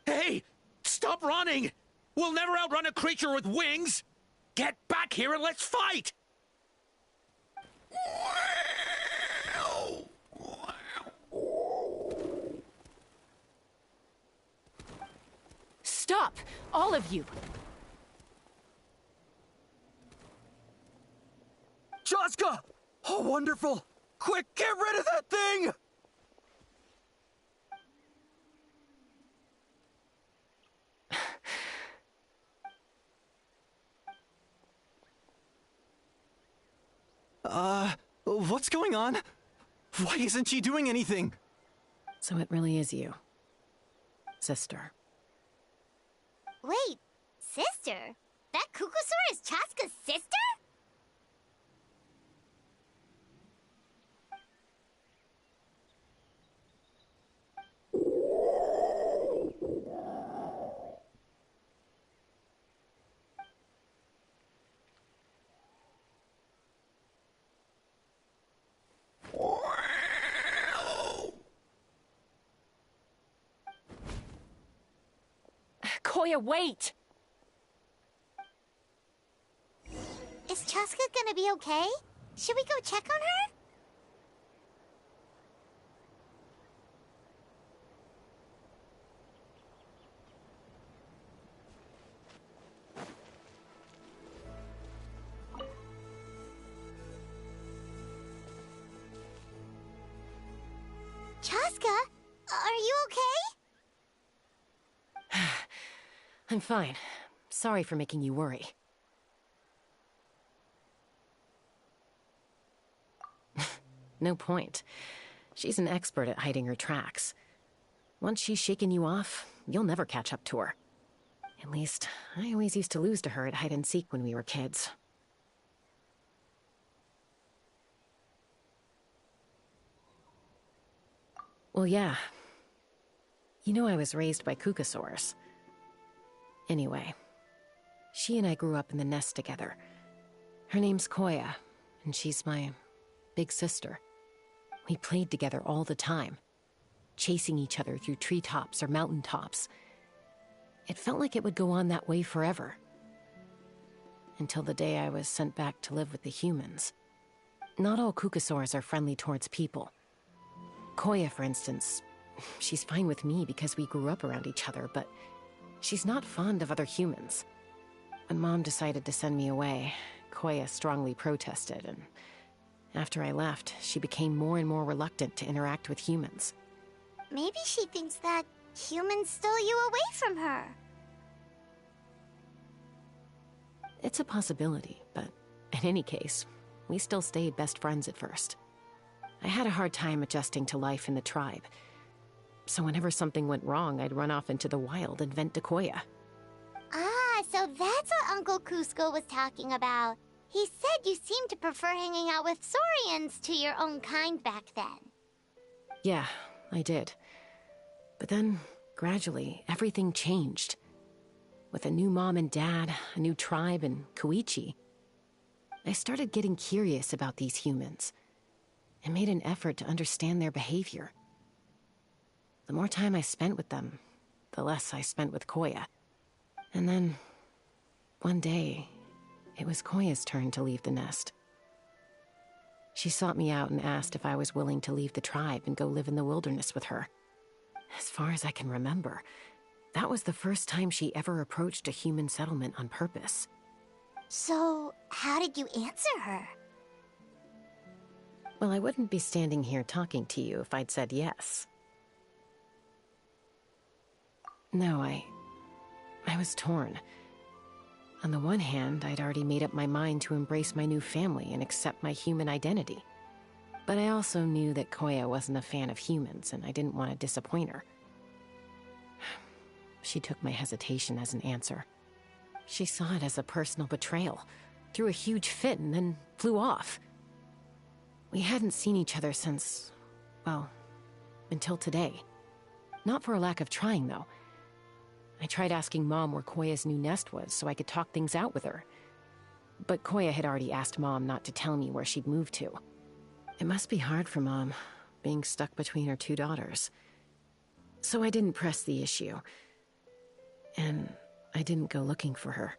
Hey! Stop running! We'll never outrun a creature with wings! Get back here and let's fight! Stop! All of you! Chasca! Oh, wonderful! Quick, get rid of that thing! What's going on? Why isn't she doing anything? So it really is you. Sister. Wait, sister? That Cucosaur is Chasca's sister? Koya, wait! Is Chasca gonna be okay? Should we go check on her? Chasca, are you okay? I'm fine. Sorry for making you worry. No point. She's an expert at hiding her tracks. Once she's shaken you off, you'll never catch up to her. At least, I always used to lose to her at hide-and-seek when we were kids. Well, yeah. You know I was raised by Cucosaurs. Anyway, she and I grew up in the nest together. Her name's Koya, and she's my big sister. We played together all the time, chasing each other through treetops or mountaintops. It felt like it would go on that way forever. Until the day I was sent back to live with the humans. Not all Cucosaurs are friendly towards people. Koya, for instance, she's fine with me because we grew up around each other, but she's not fond of other humans. When Mom decided to send me away, Koya strongly protested, and after I left, she became more and more reluctant to interact with humans. Maybe she thinks that humans stole you away from her. It's a possibility, but in any case, we still stayed best friends at first. I had a hard time adjusting to life in the tribe. So whenever something went wrong, I'd run off into the wild and vent to Koya. Ah, so that's what Uncle Cusco was talking about. He said you seemed to prefer hanging out with Saurians to your own kind back then. Yeah, I did. But then, gradually, everything changed. With a new mom and dad, a new tribe, and Koichi, I started getting curious about these humans, and made an effort to understand their behavior. The more time I spent with them, the less I spent with Koya. And then, one day, it was Koya's turn to leave the nest. She sought me out and asked if I was willing to leave the tribe and go live in the wilderness with her. As far as I can remember, that was the first time she ever approached a human settlement on purpose. So, how did you answer her? Well, I wouldn't be standing here talking to you if I'd said yes. No, I was torn. On the one hand, I'd already made up my mind to embrace my new family and accept my human identity. But I also knew that Koya wasn't a fan of humans, and I didn't want to disappoint her. She took my hesitation as an answer. She saw it as a personal betrayal, threw a huge fit, and then flew off. We hadn't seen each other since, well, until today. Not for a lack of trying, though. I tried asking Mom where Koya's new nest was so I could talk things out with her. But Koya had already asked Mom not to tell me where she'd moved to. It must be hard for Mom, being stuck between her two daughters. So I didn't press the issue. And I didn't go looking for her.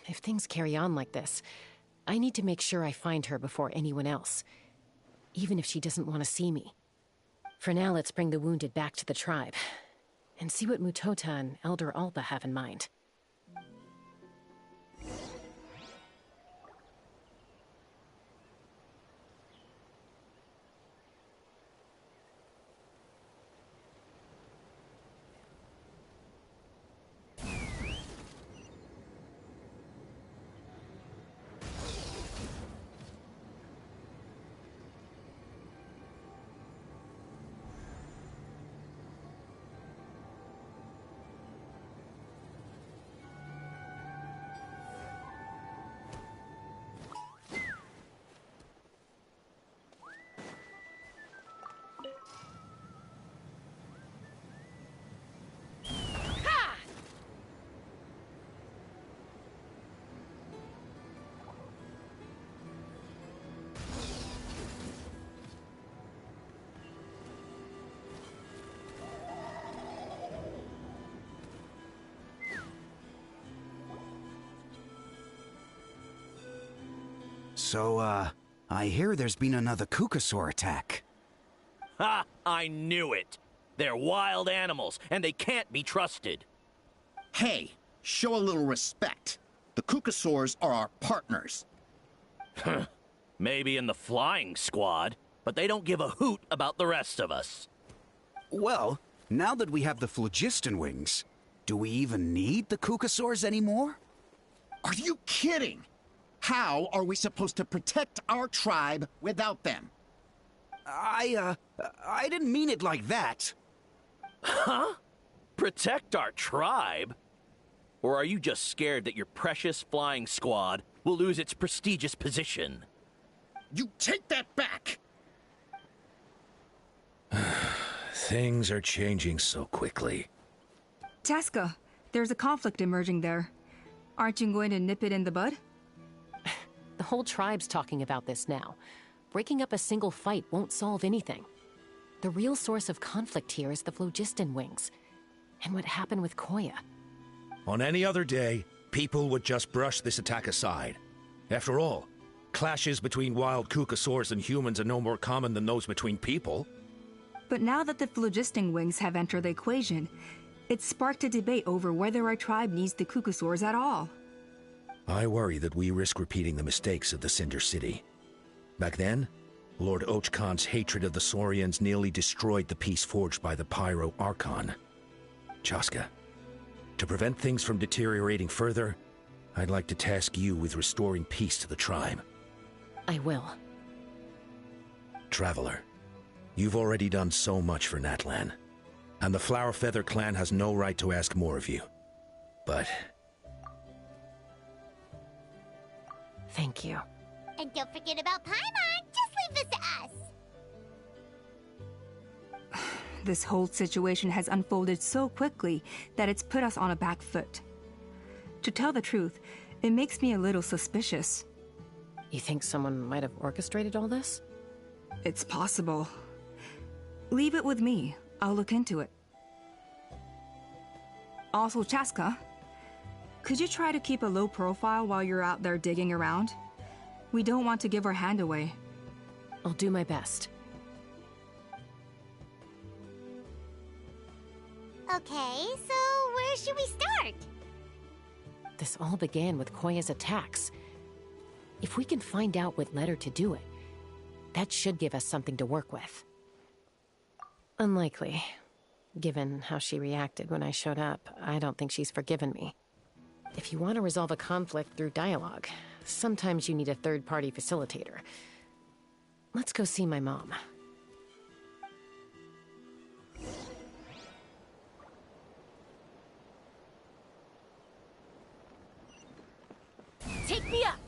If things carry on like this, I need to make sure I find her before anyone else, even if she doesn't want to see me. For now, let's bring the wounded back to the tribe, and see what Mutota and Elder Alba have in mind. So, I hear there's been another Kukasaur attack. Ha! I knew it! They're wild animals, and they can't be trusted. Hey, show a little respect. The Kukasaurs are our partners. Maybe in the flying squad, but they don't give a hoot about the rest of us. Well, now that we have the phlogiston wings, do we even need the Kukasaurs anymore? Are you kidding? How are we supposed to protect our tribe without them? I didn't mean it like that. Huh? Protect our tribe? Or are you just scared that your precious flying squad will lose its prestigious position? You take that back! Things are changing so quickly. Chasca, there's a conflict emerging there. Aren't you going to nip it in the bud? The whole tribe's talking about this now. Breaking up a single fight won't solve anything. The real source of conflict here is the phlogiston wings, and what happened with Koya. On any other day, people would just brush this attack aside. After all, clashes between wild Kukasaurs and humans are no more common than those between people. But now that the phlogiston wings have entered the equation, it's sparked a debate over whether our tribe needs the Kukasaurs at all. I worry that we risk repeating the mistakes of the Cinder City. Back then, Lord Ochkon's hatred of the Saurians nearly destroyed the peace forged by the Pyro Archon. Chasca, to prevent things from deteriorating further, I'd like to task you with restoring peace to the tribe. I will. Traveler, you've already done so much for Natlan, and the Flower Feather clan has no right to ask more of you. But... thank you. And don't forget about Paimon! Just leave this to us! This whole situation has unfolded so quickly that it's put us on a back foot. To tell the truth, it makes me a little suspicious. You think someone might have orchestrated all this? It's possible. Leave it with me. I'll look into it. Also, Chasca, could you try to keep a low profile while you're out there digging around? We don't want to give our hand away. I'll do my best. Okay, so where should we start? This all began with Koya's attacks. If we can find out what led her to do it, that should give us something to work with. Unlikely. Given how she reacted when I showed up, I don't think she's forgiven me. If you want to resolve a conflict through dialogue, sometimes you need a third-party facilitator. Let's go see my mom. Take me up!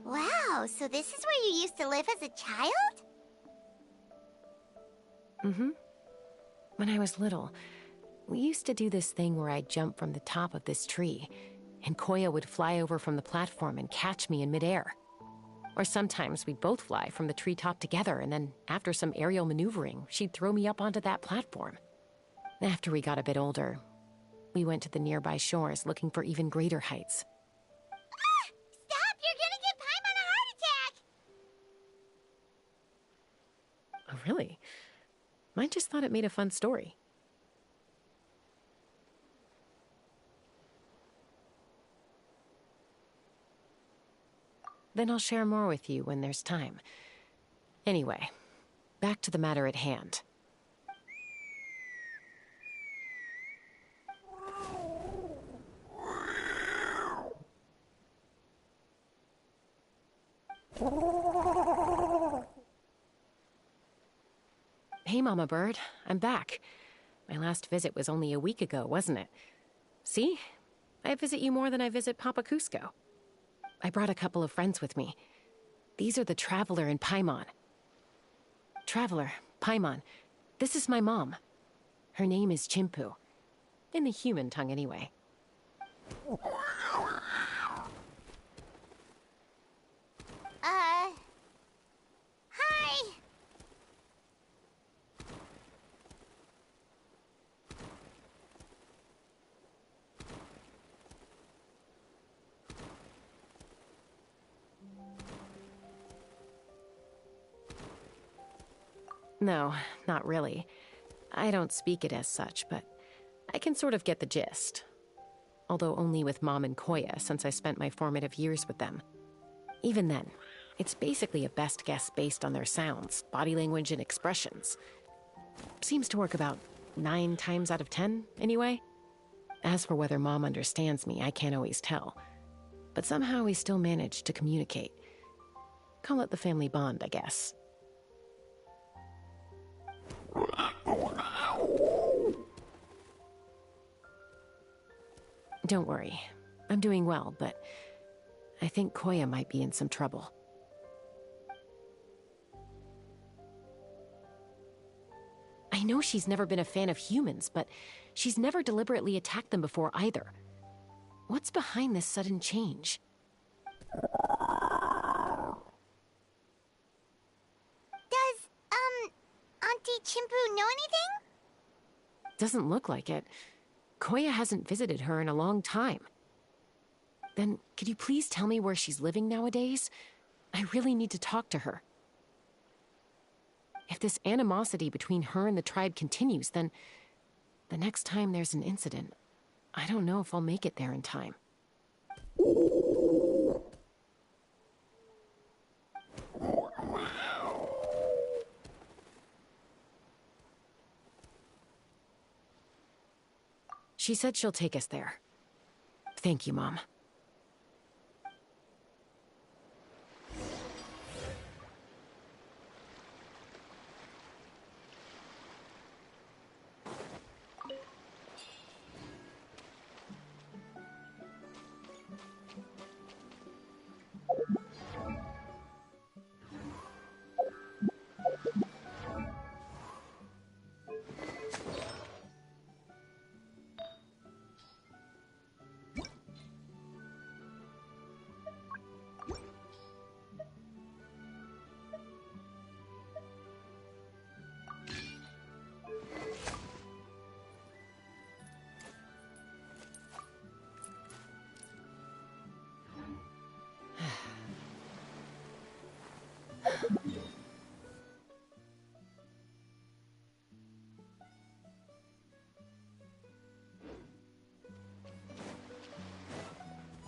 Wow, so this is where you used to live as a child? Mm-hmm. When I was little, we used to do this thing where I'd jump from the top of this tree, and Koya would fly over from the platform and catch me in midair. Or sometimes we'd both fly from the treetop together, and then after some aerial maneuvering, she'd throw me up onto that platform. After we got a bit older, we went to the nearby shores looking for even greater heights. Ah! Stop! You're gonna give Paimon a heart attack! Oh, really? I just thought it made a fun story. Then I'll share more with you when there's time. Anyway, back to the matter at hand. Hey, Mama Bird. I'm back. My last visit was only a week ago, wasn't it? See? I visit you more than I visit Papa Cusco. I brought a couple of friends with me. These are the Traveler and Paimon. Traveler, Paimon, this is my mom. Her name is Chimpu. In the human tongue, anyway. Hi! No, not really. I don't speak it as such, but I can sort of get the gist. Although only with Mom and Koya, since I spent my formative years with them. Even then, it's basically a best guess based on their sounds, body language, and expressions. Seems to work about 9 times out of 10, anyway. As for whether Mom understands me, I can't always tell. But somehow we still managed to communicate. Call it the family bond, I guess. Don't worry. I'm doing well, but I think Koya might be in some trouble. I know she's never been a fan of humans, but she's never deliberately attacked them before either. What's behind this sudden change? Does, Auntie Chimpu know anything? Doesn't look like it. Koya hasn't visited her in a long time. Then, could you please tell me where she's living nowadays? I really need to talk to her. If this animosity between her and the tribe continues, then the next time there's an incident, I don't know if I'll make it there in time. She said she'll take us there. Thank you, Mom.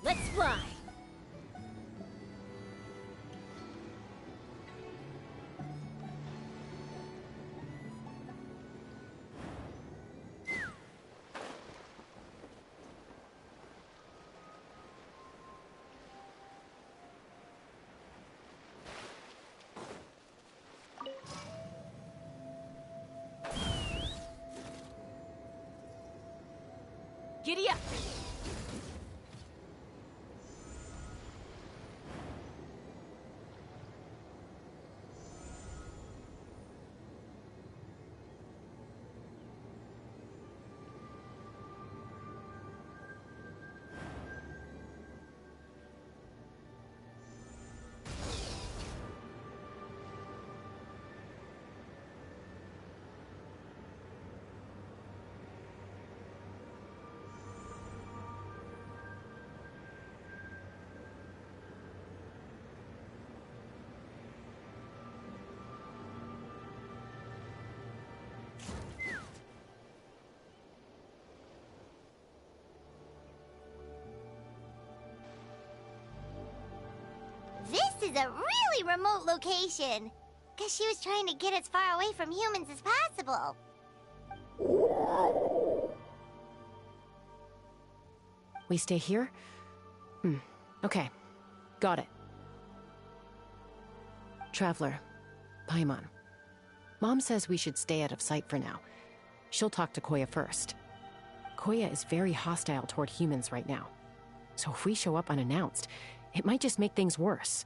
Let's fly! Giddy up! This is a really remote location. Guess she was trying to get as far away from humans as possible. We stay here? Okay. Got it. Traveler, Paimon. Mom says we should stay out of sight for now. She'll talk to Koya first. Koya is very hostile toward humans right now. So if we show up unannounced, it might just make things worse.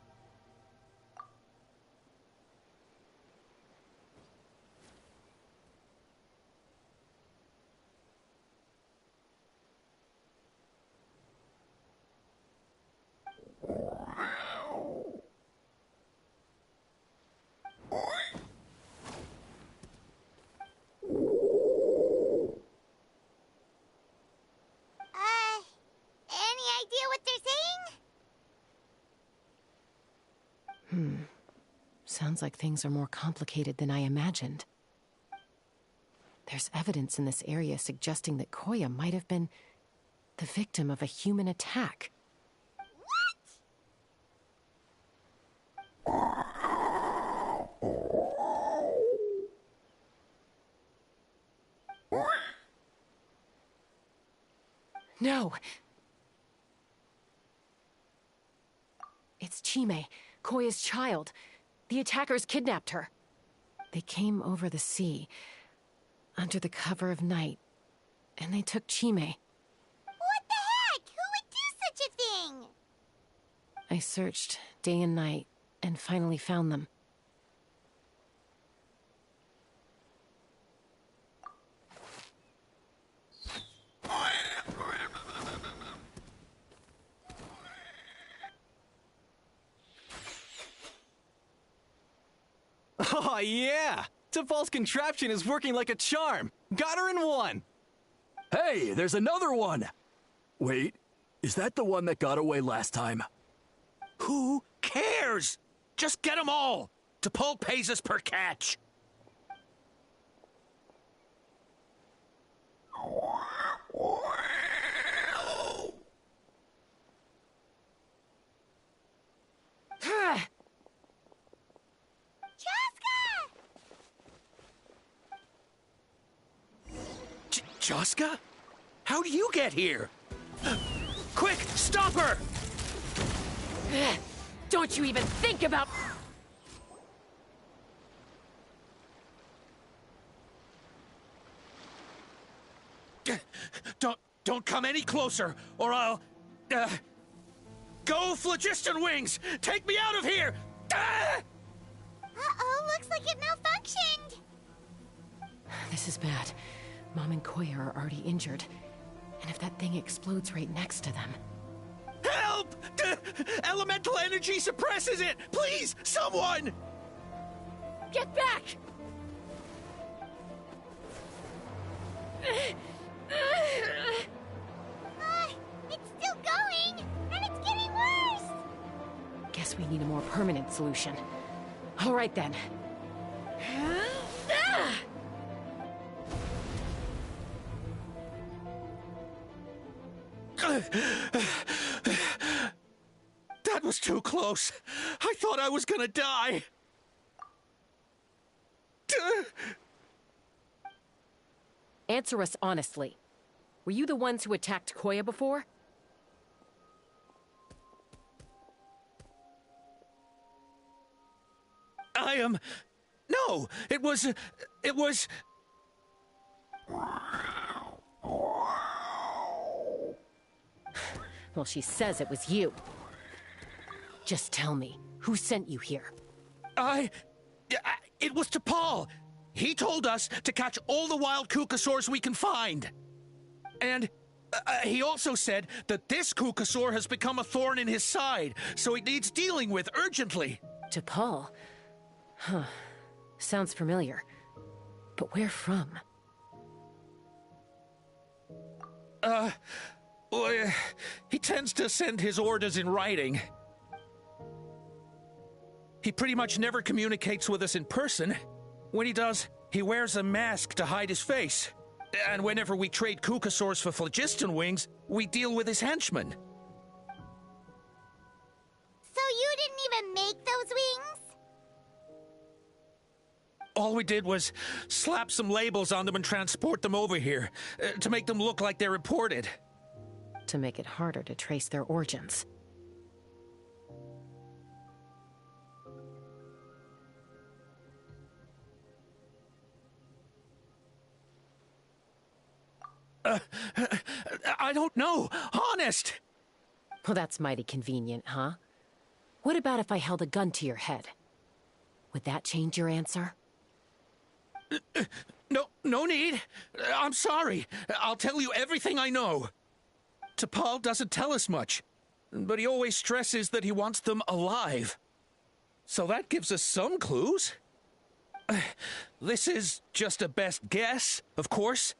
Any idea what they're saying? Sounds like things are more complicated than I imagined. There's evidence in this area suggesting that Koya might have been the victim of a human attack. No! It's Chime, Koya's child. The attackers kidnapped her. They came over the sea, under the cover of night, and they took Chime. What the heck? Who would do such a thing? I searched day and night, and finally found them. Oh, yeah! T'Pol's contraption is working like a charm! Got her in one! Hey, there's another one! Wait, is that the one that got away last time? Who cares? Just get them all! T'Pol pays us per catch! Chasca? How do you get here? Quick, stop her! Don't you even think about... Don't come any closer, or I'll... Go, Phlogiston Wings! Take me out of here! Uh-oh, looks like it malfunctioned. This is bad. Mom and Koya are already injured. And if that thing explodes right next to them... Help! Elemental energy suppresses it! Please, someone! Get back! It's still going, and it's getting worse! Guess we need a more permanent solution. All right, then. That was too close. I thought I was gonna die. Answer us honestly. Were you the ones who attacked Koya before? I am... No, it was... Well, she says it was you. Just tell me, who sent you here? It was T'Pol. He told us to catch all the wild Kukasaurs we can find. And he also said that this Kukasaur has become a thorn in his side, so it needs dealing with urgently. T'Pol? Huh. Sounds familiar. But where from? Well, he tends to send his orders in writing. He pretty much never communicates with us in person. When he does, he wears a mask to hide his face. And whenever we trade Kukasaurs for Phlogiston Wings, we deal with his henchmen. So you didn't even make those wings? All we did was slap some labels on them and transport them over here, to make them look like they're imported. To make it harder to trace their origins. I don't know, honest! Well, that's mighty convenient, huh? What about if I held a gun to your head? Would that change your answer? No need. I'm sorry. I'll tell you everything I know. T'Pol doesn't tell us much, but he always stresses that he wants them alive. So that gives us some clues. This is just a best guess, of course,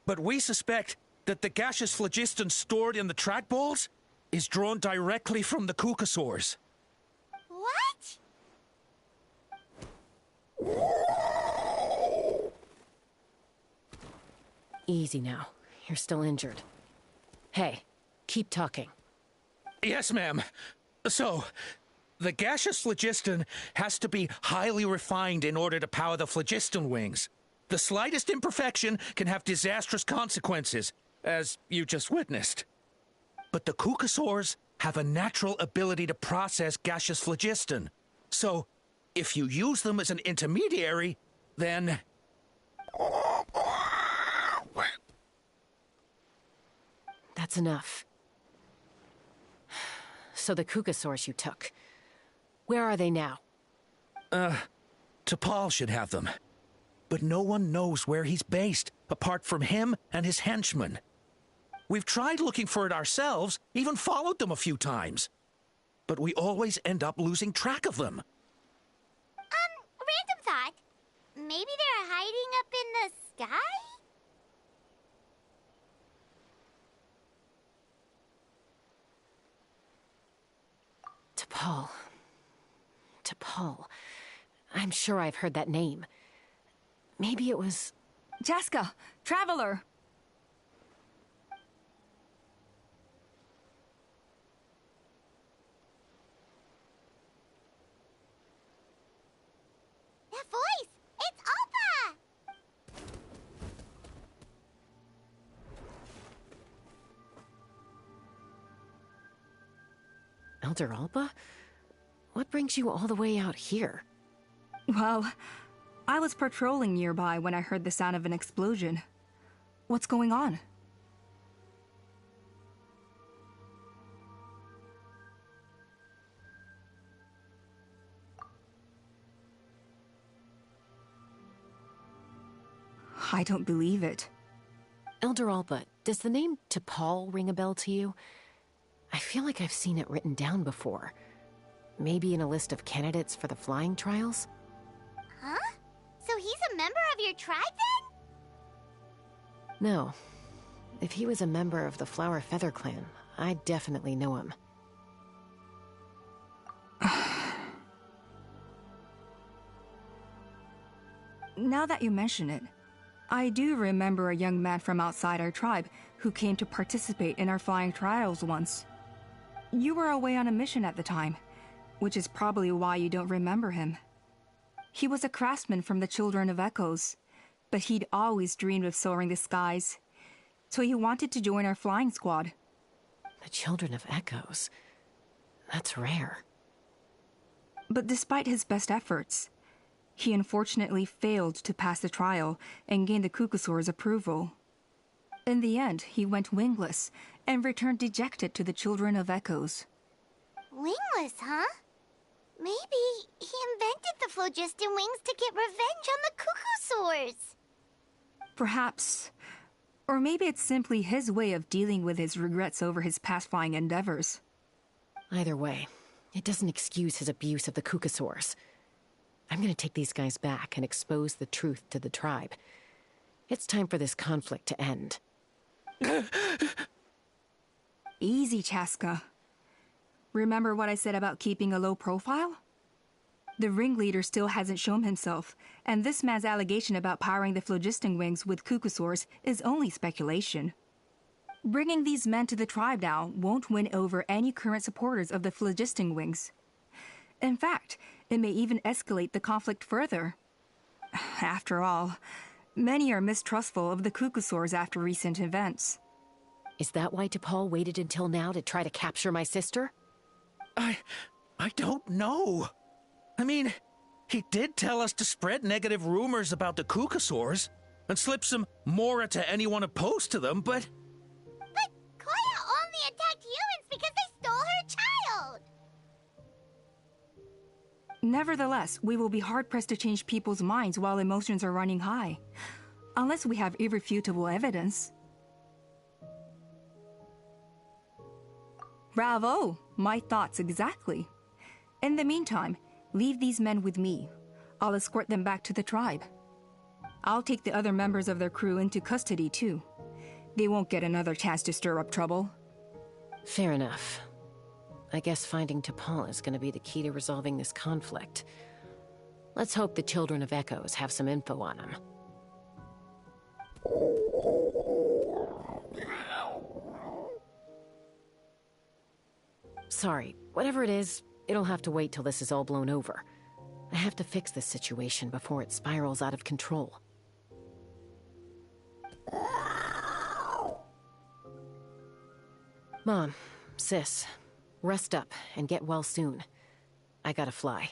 but we suspect that the gaseous phlogiston stored in the trackballs is drawn directly from the Kukasaurs. What? Easy now. You're still injured. Hey, keep talking. Yes, ma'am. So, the gaseous phlogiston has to be highly refined in order to power the phlogiston wings. The slightest imperfection can have disastrous consequences, as you just witnessed. But the Kukasaurs have a natural ability to process gaseous phlogiston. So, if you use them as an intermediary, then... That's enough. So the Kukasaurs you took, where are they now? T'Pol should have them. But no one knows where he's based, apart from him and his henchmen. We've tried looking for it ourselves, even followed them a few times. But we always end up losing track of them. Random thought. Maybe they're hiding up in the sky? T'Pol. T'Pol. I'm sure I've heard that name. Maybe it was... Chasca! Traveler! That voice! It's Alpa! Elder Alba? What brings you all the way out here? Well, I was patrolling nearby when I heard the sound of an explosion. What's going on? I don't believe it. Elder Alba, does the name T'Pol ring a bell to you? I feel like I've seen it written down before. Maybe in a list of candidates for the flying trials? Huh? So he's a member of your tribe then? No. If he was a member of the Flower Feather clan, I'd definitely know him. Now that you mention it, I do remember a young man from outside our tribe who came to participate in our flying trials once. You were away on a mission at the time, which is probably why you don't remember him. He was a craftsman from the Children of Echoes, but he'd always dreamed of soaring the skies, so he wanted to join our flying squad. The Children of Echoes? That's rare. But despite his best efforts, he unfortunately failed to pass the trial and gain the Kukasaur's approval. In the end, he went wingless and returned dejected to the Children of Echoes. Wingless, huh? Maybe he invented the phlogiston wings to get revenge on the Kukasaurs. Perhaps. Or maybe it's simply his way of dealing with his regrets over his past flying endeavors. Either way, it doesn't excuse his abuse of the Kukasaurs. I'm gonna take these guys back and expose the truth to the tribe. It's time for this conflict to end. Easy, Chasca. Remember what I said about keeping a low profile? The ringleader still hasn't shown himself, and this man's allegation about powering the phlogiston wings with Kukasaurs is only speculation. Bringing these men to the tribe now won't win over any current supporters of the phlogiston wings. In fact, it may even escalate the conflict further. After all, many are mistrustful of the Kukasaurs after recent events. Is that why T'Pol waited until now to try to capture my sister? I don't know. I mean, he did tell us to spread negative rumors about the Kukasaurs and slip some mora to anyone opposed to them, but... But Koya only attacked humans because they stole her child! Nevertheless, we will be hard-pressed to change people's minds while emotions are running high. Unless we have irrefutable evidence. Bravo! My thoughts exactly. In the meantime, leave these men with me. I'll escort them back to the tribe. I'll take the other members of their crew into custody too. They won't get another chance to stir up trouble. Fair enough. I guess finding T'Pol is gonna be the key to resolving this conflict. Let's hope the Children of Echoes have some info on him. Sorry, whatever it is, it'll have to wait till this is all blown over. I have to fix this situation before it spirals out of control. Mom, Sis, Rest up and get well soon. I gotta fly.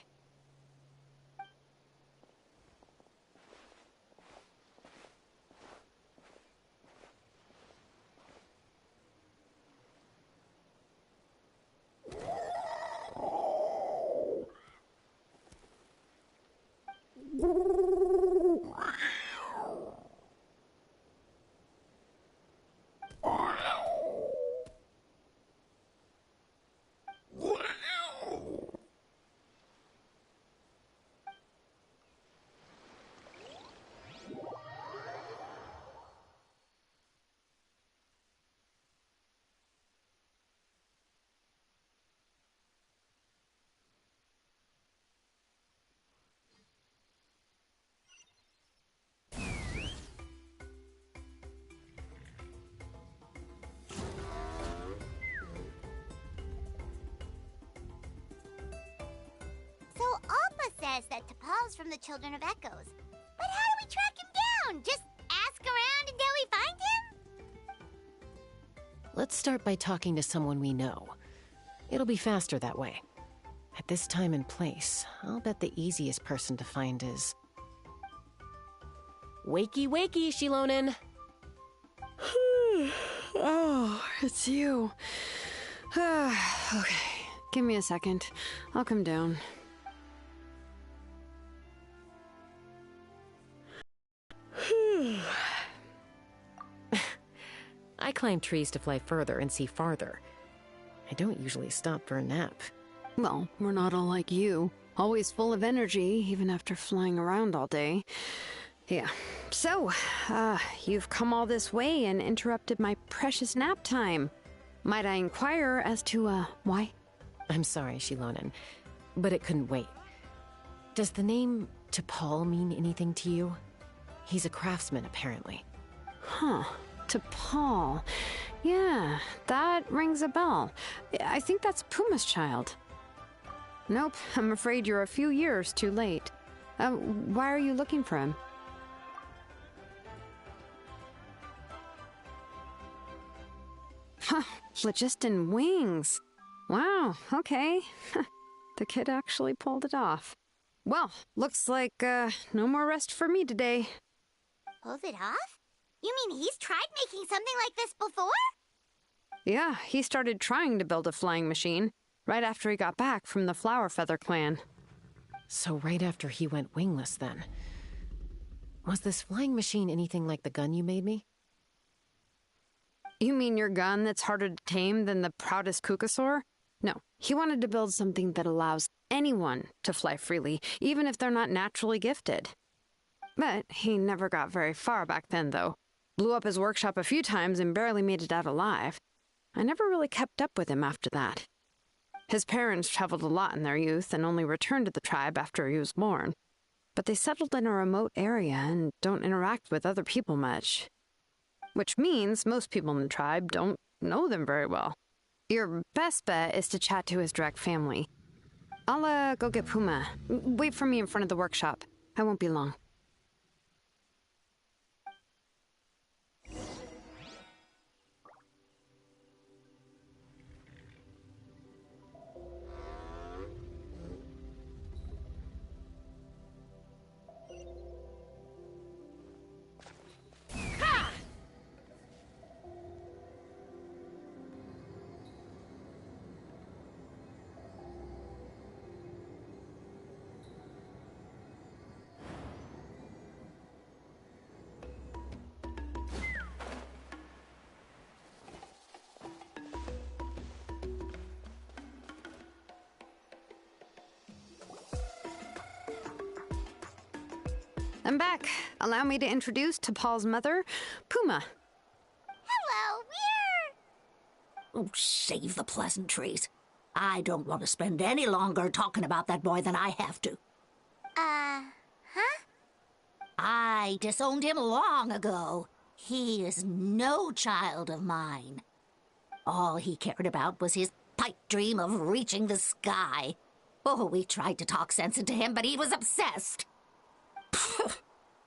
So Alpha says that T'Pol's from the Children of Echoes. But how do we track him down? Just ask around until we find him? Let's start by talking to someone we know. It'll be faster that way. At this time and place, I'll bet the easiest person to find is... Wakey, wakey, Shilonen! Oh, it's you. Okay, give me a second. I'll come down. I climb trees to fly further and see farther. I don't usually stop for a nap. Well, we're not all like you. Always full of energy, even after flying around all day. Yeah. So, you've come all this way and interrupted my precious nap time. Might I inquire as to, why? I'm sorry, Shilonen, but it couldn't wait. Does the name T'Pol mean anything to you? He's a craftsman, apparently. Huh. T'Pol. Yeah, that rings a bell. I think that's Puma's child. Nope, I'm afraid you're a few years too late. Why are you looking for him? Huh, phlogiston wings. Wow, okay. The kid actually pulled it off. Well, looks like, no more rest for me today. Pulled it off? You mean he's tried making something like this before? Yeah, he started trying to build a flying machine right after he got back from the Flower Feather clan. So right after he went wingless, then. Was this flying machine anything like the gun you made me? You mean your gun that's harder to tame than the proudest Kukasaur? No, he wanted to build something that allows anyone to fly freely, even if they're not naturally gifted. But he never got very far back then, though. Blew up his workshop a few times and barely made it out alive. I never really kept up with him after that. His parents traveled a lot in their youth and only returned to the tribe after he was born. But they settled in a remote area and don't interact with other people much. Which means most people in the tribe don't know them very well. Your best bet is to chat to his direct family. I'll, go get Puma. Wait for me in front of the workshop. I won't be long. I'm back. Allow me to introduce T'Pol's mother, Puma. Hello, we're... Oh, save the pleasantries. I don't want to spend any longer talking about that boy than I have to. Huh? I disowned him long ago. He is no child of mine. All he cared about was his pipe dream of reaching the sky. Oh, we tried to talk sense into him, but he was obsessed.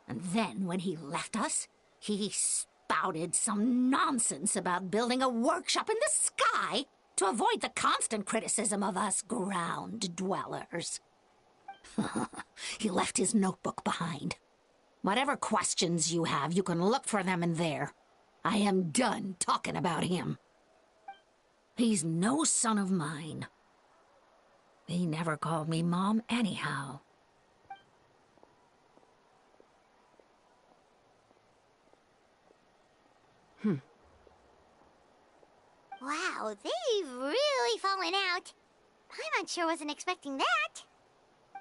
And then, when he left us, he spouted some nonsense about building a workshop in the sky to avoid the constant criticism of us ground dwellers. He left his notebook behind. Whatever questions you have, you can look for them in there. I am done talking about him. He's no son of mine. He never called me Mom anyhow. Wow, they've really fallen out. Paimon sure wasn't expecting that.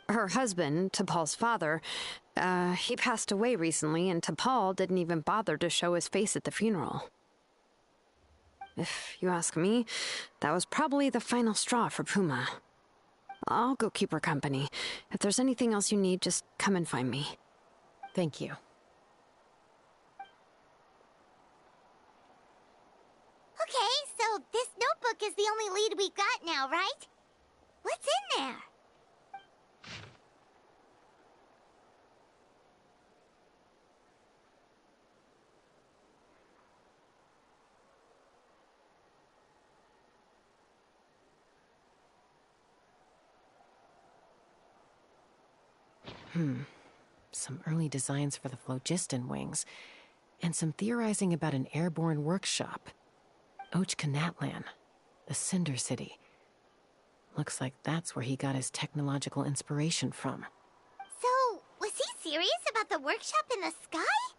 Her husband, T'Pol's father, he passed away recently, and T'Pol didn't even bother to show his face at the funeral. If you ask me, that was probably the final straw for Puma. I'll go keep her company. If there's anything else you need, just come and find me. Thank you. Okay, so this notebook is the only lead we got now, right? What's in there? Some early designs for the phlogiston wings, and some theorizing about an airborne workshop. Ochkanatlan, the Cinder City. Looks like that's where he got his technological inspiration from. So, was he serious about the workshop in the sky?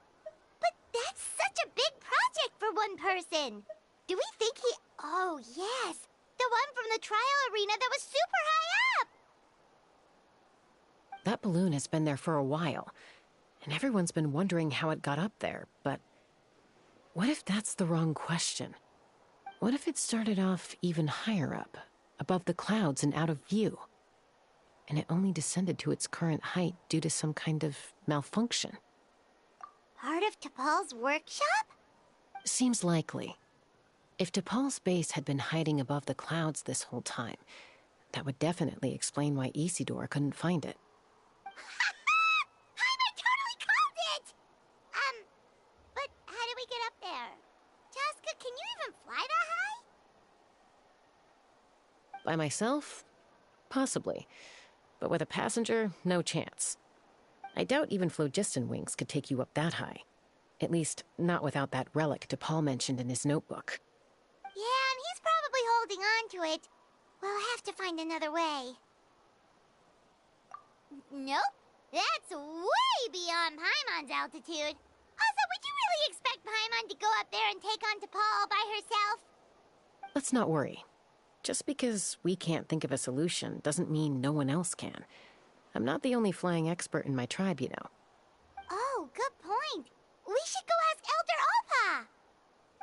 But that's such a big project for one person. Do we think he... Oh, yes. The one from the trial arena that was super high up. That balloon has been there for a while, and everyone's been wondering how it got up there, but what if that's the wrong question? What if it started off even higher up, above the clouds and out of view, and it only descended to its current height due to some kind of malfunction? Part of T'Pol's workshop? Seems likely. If T'Pol's base had been hiding above the clouds this whole time, that would definitely explain why Isidore couldn't find it. I totally called it! But how do we get up there? Chasca, can you even fly that high? By myself? Possibly. But with a passenger, no chance. I doubt even phlogiston wings could take you up that high. At least, not without that relic T'Pol mentioned in his notebook. Yeah, and he's probably holding on to it. We'll have to find another way. Nope. That's way beyond Paimon's altitude. Also, would you really expect Paimon to go up there and take on T'Pol all by herself? Let's not worry. Just because we can't think of a solution doesn't mean no one else can. I'm not the only flying expert in my tribe, you know. Oh, good point. We should go ask Elder Oppa.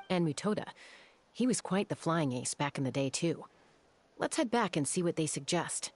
And Mutoda. He was quite the flying ace back in the day, too. Let's head back and see what they suggest.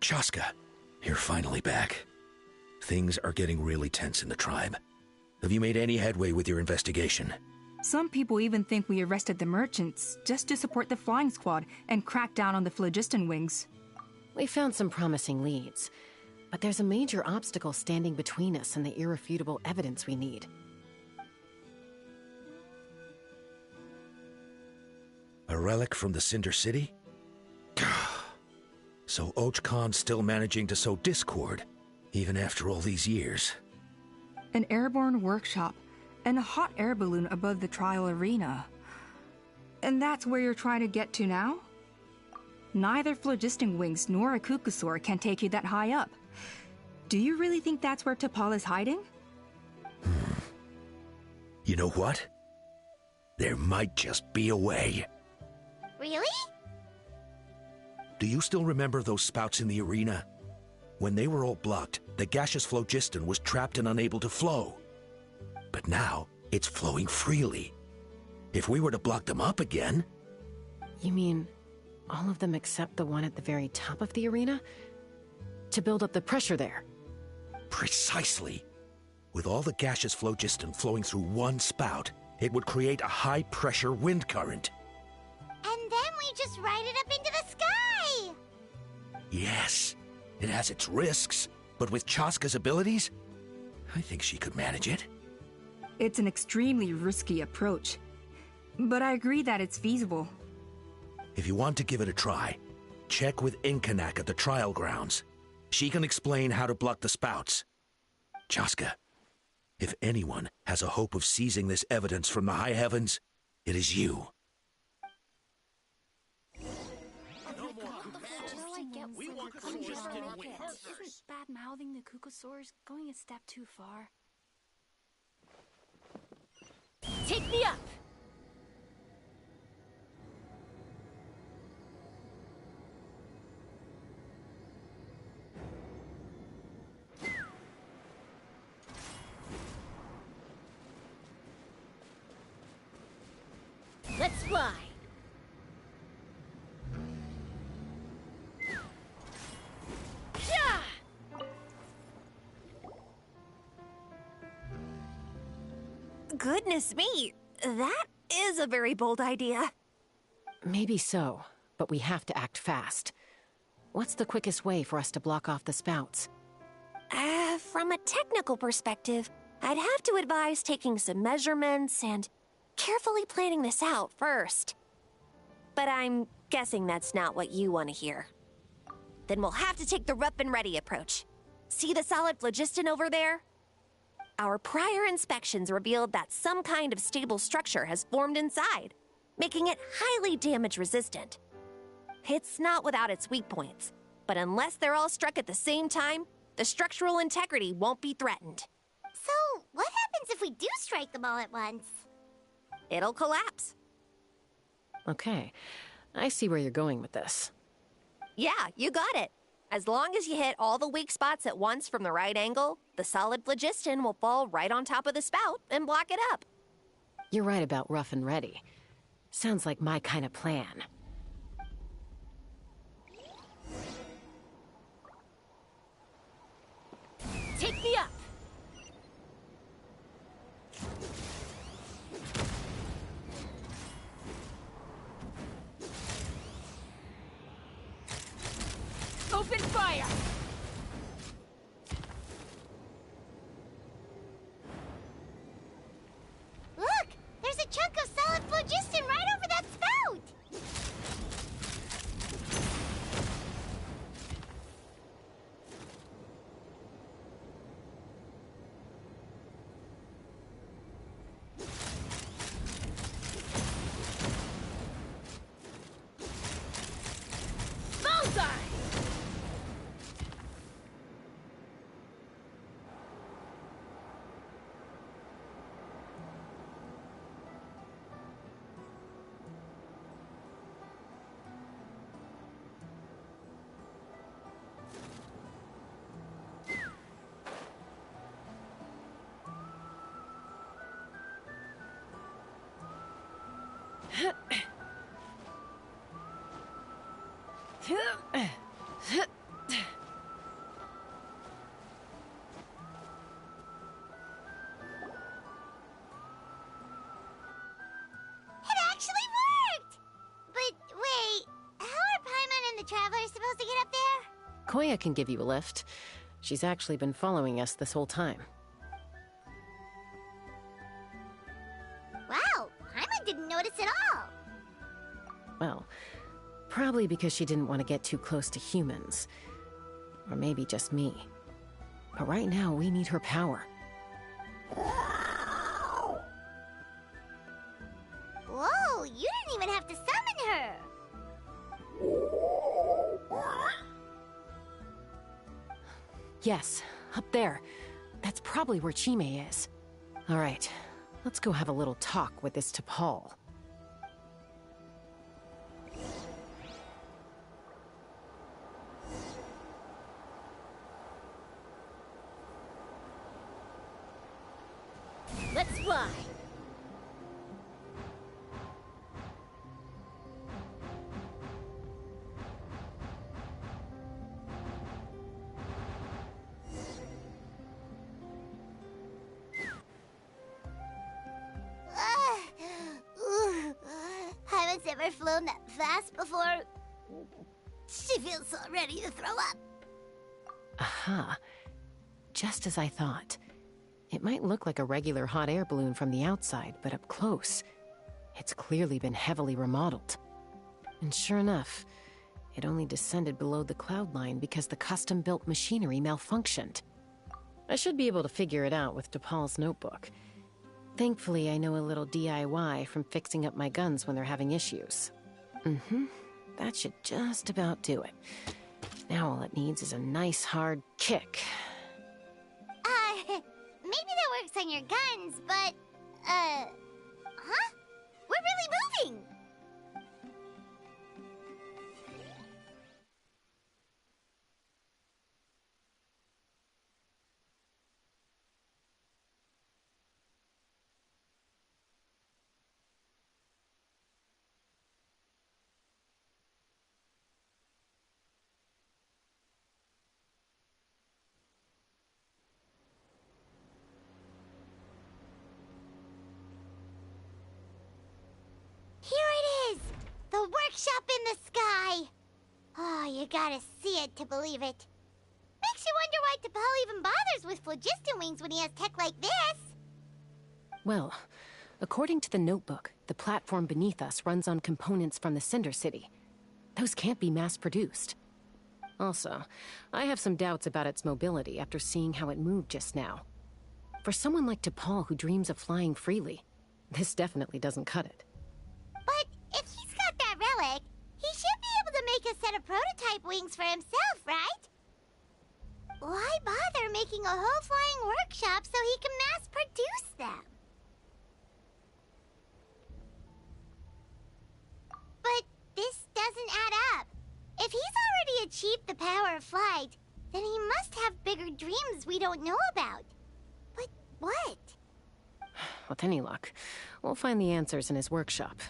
Chasca, you're finally back. Things are getting really tense in the tribe. Have you made any headway with your investigation? Some people even think we arrested the merchants just to support the flying squad and crack down on the phlogiston wings. We found some promising leads, but there's a major obstacle standing between us and the irrefutable evidence we need. A relic from the Cinder City? So Ochkon's still managing to sow discord, even after all these years. An airborne workshop and a hot air balloon above the trial arena. And that's where you're trying to get to now? Neither phlogiston wings nor a Kukusaur can take you that high up. Do you really think that's where T'Pol is hiding? You know what? There might just be a way. Really? do you still remember those spouts in the arena? When they were all blocked, the gaseous phlogiston was trapped and unable to flow. But now, it's flowing freely. If we were to block them up again... You mean all of them except the one at the very top of the arena? To build up the pressure there? Precisely. With all the gaseous phlogiston flowing through one spout, it would create a high-pressure wind current. And then we just ride it up into the sky! Yes, it has its risks, but with Chasca's abilities, I think she could manage it. It's an extremely risky approach, but I agree that it's feasible. If you want to give it a try, check with Inkanak at the trial grounds. She can explain how to block the spouts. Chasca, if anyone has a hope of seizing this evidence from the high heavens, it is you. Isn't bad-mouthing the Kukusaurs going a step too far? Take me up! Let's fly! Goodness me, that is a very bold idea. Maybe so, but we have to act fast. What's the quickest way for us to block off the spouts? From a technical perspective, I'd have to advise taking some measurements and carefully planning this out first. But I'm guessing that's not what you want to hear. Then we'll have to take the rough and ready approach. See the solid phlogiston over there? Our prior inspections revealed that some kind of stable structure has formed inside, making it highly damage resistant. It's not without its weak points, but unless they're all struck at the same time, the structural integrity won't be threatened. So, what happens if we do strike them all at once? It'll collapse. Okay, I see where you're going with this. Yeah, you got it. As long as you hit all the weak spots at once from the right angle, the solid phlogiston will fall right on top of the spout and block it up. You're right about rough and ready. Sounds like my kind of plan. Take me up! Open fire! Look! There's a chunk of solid phlogiston right over that spout! Bullseye! It actually worked! But wait, how are Paimon and the Travelers supposed to get up there? Koya can give you a lift. She's actually been following us this whole time. Wow, Paimon didn't notice at all! Well, probably because she didn't want to get too close to humans. Or maybe just me. But right now, we need her power. Whoa, you didn't even have to summon her! Yes, up there. That's probably where Chime is. All right, let's go have a little talk with this T'Pol. Let's fly. Haven't ever flown that fast before. She feels so ready to throw up. Aha. Just as I thought. It might look like a regular hot air balloon from the outside, but up close, it's clearly been heavily remodeled. And sure enough, it only descended below the cloud line because the custom-built machinery malfunctioned. I should be able to figure it out with DePaul's notebook. Thankfully, I know a little DIY from fixing up my guns when they're having issues. That should just about do it. Now all it needs is a nice hard kick. Maybe that works on your guns, but, huh? We're really moving! Here it is! The workshop in the sky! Oh, you gotta see it to believe it. Makes you wonder why DePaul even bothers with phlogiston wings when he has tech like this. Well, according to the notebook, the platform beneath us runs on components from the Cinder City. Those can't be mass-produced. Also, I have some doubts about its mobility after seeing how it moved just now. For someone like DePaul who dreams of flying freely, this definitely doesn't cut it. But if he's got that relic, he should be able to make a set of prototype wings for himself, right? Why bother making a whole flying workshop so he can mass-produce them? But this doesn't add up. If he's already achieved the power of flight, then he must have bigger dreams we don't know about. But what? With any luck, we'll find the answers in his workshop.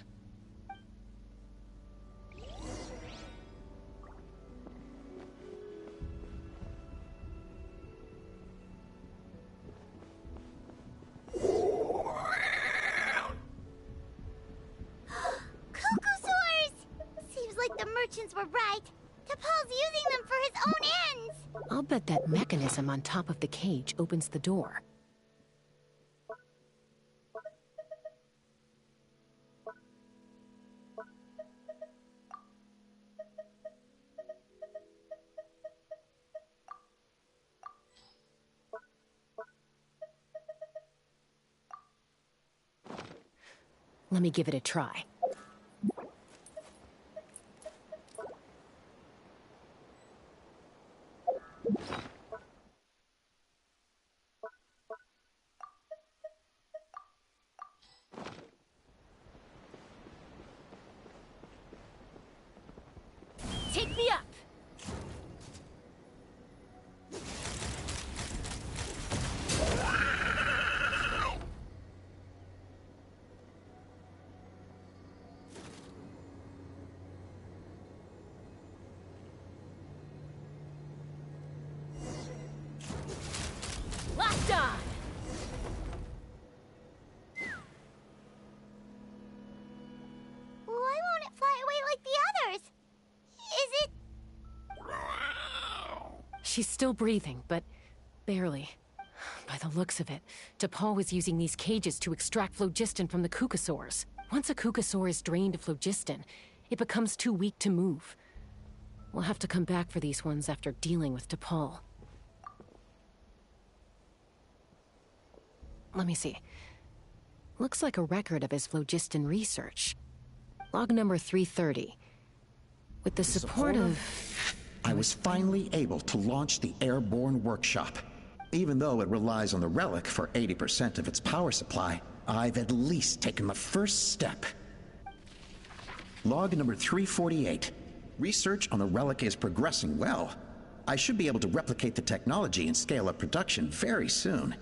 The merchants were right. DePaul's using them for his own ends. I'll bet that mechanism on top of the cage opens the door. Let me give it a try. Take me up! Locked on! Why won't it fly away like the others? Is it... She's still breathing, but barely. By the looks of it, DePaul was using these cages to extract phlogiston from the Kukasaurs. Once a Kukasaur is drained of phlogiston, it becomes too weak to move. We'll have to come back for these ones after dealing with DePaul. Let me see. Looks like a record of his phlogiston research. Log number 330. With the support of... I was finally able to launch the airborne workshop. Even though it relies on the relic for 80% of its power supply, I've at least taken the first step. Log number 348. Research on the relic is progressing well. I should be able to replicate the technology and scale up production very soon.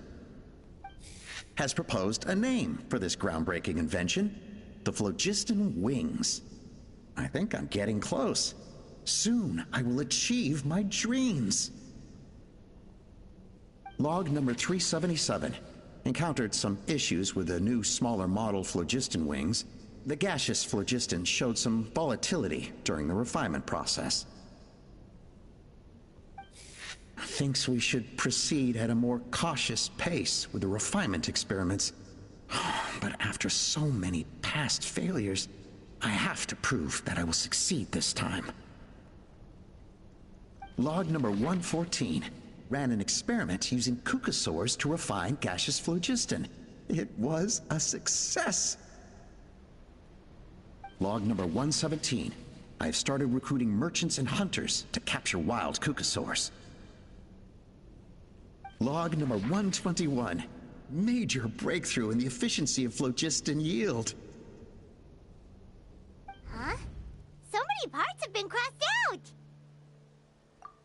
has proposed a name for this groundbreaking invention, the phlogiston wings. I think I'm getting close. Soon I will achieve my dreams. Log number 377 encountered some issues with the new smaller model phlogiston wings. The gaseous phlogiston showed some volatility during the refinement process. Thinks we should proceed at a more cautious pace with the refinement experiments. But after so many past failures, I have to prove that I will succeed this time. Log number 114 ran an experiment using cucosaurs to refine gaseous phlogiston. It was a success. Log number 117. I have started recruiting merchants and hunters to capture wild cucosaurs. Log number 121. Major breakthrough in the efficiency of phlogiston yield. Huh? So many parts have been crossed out!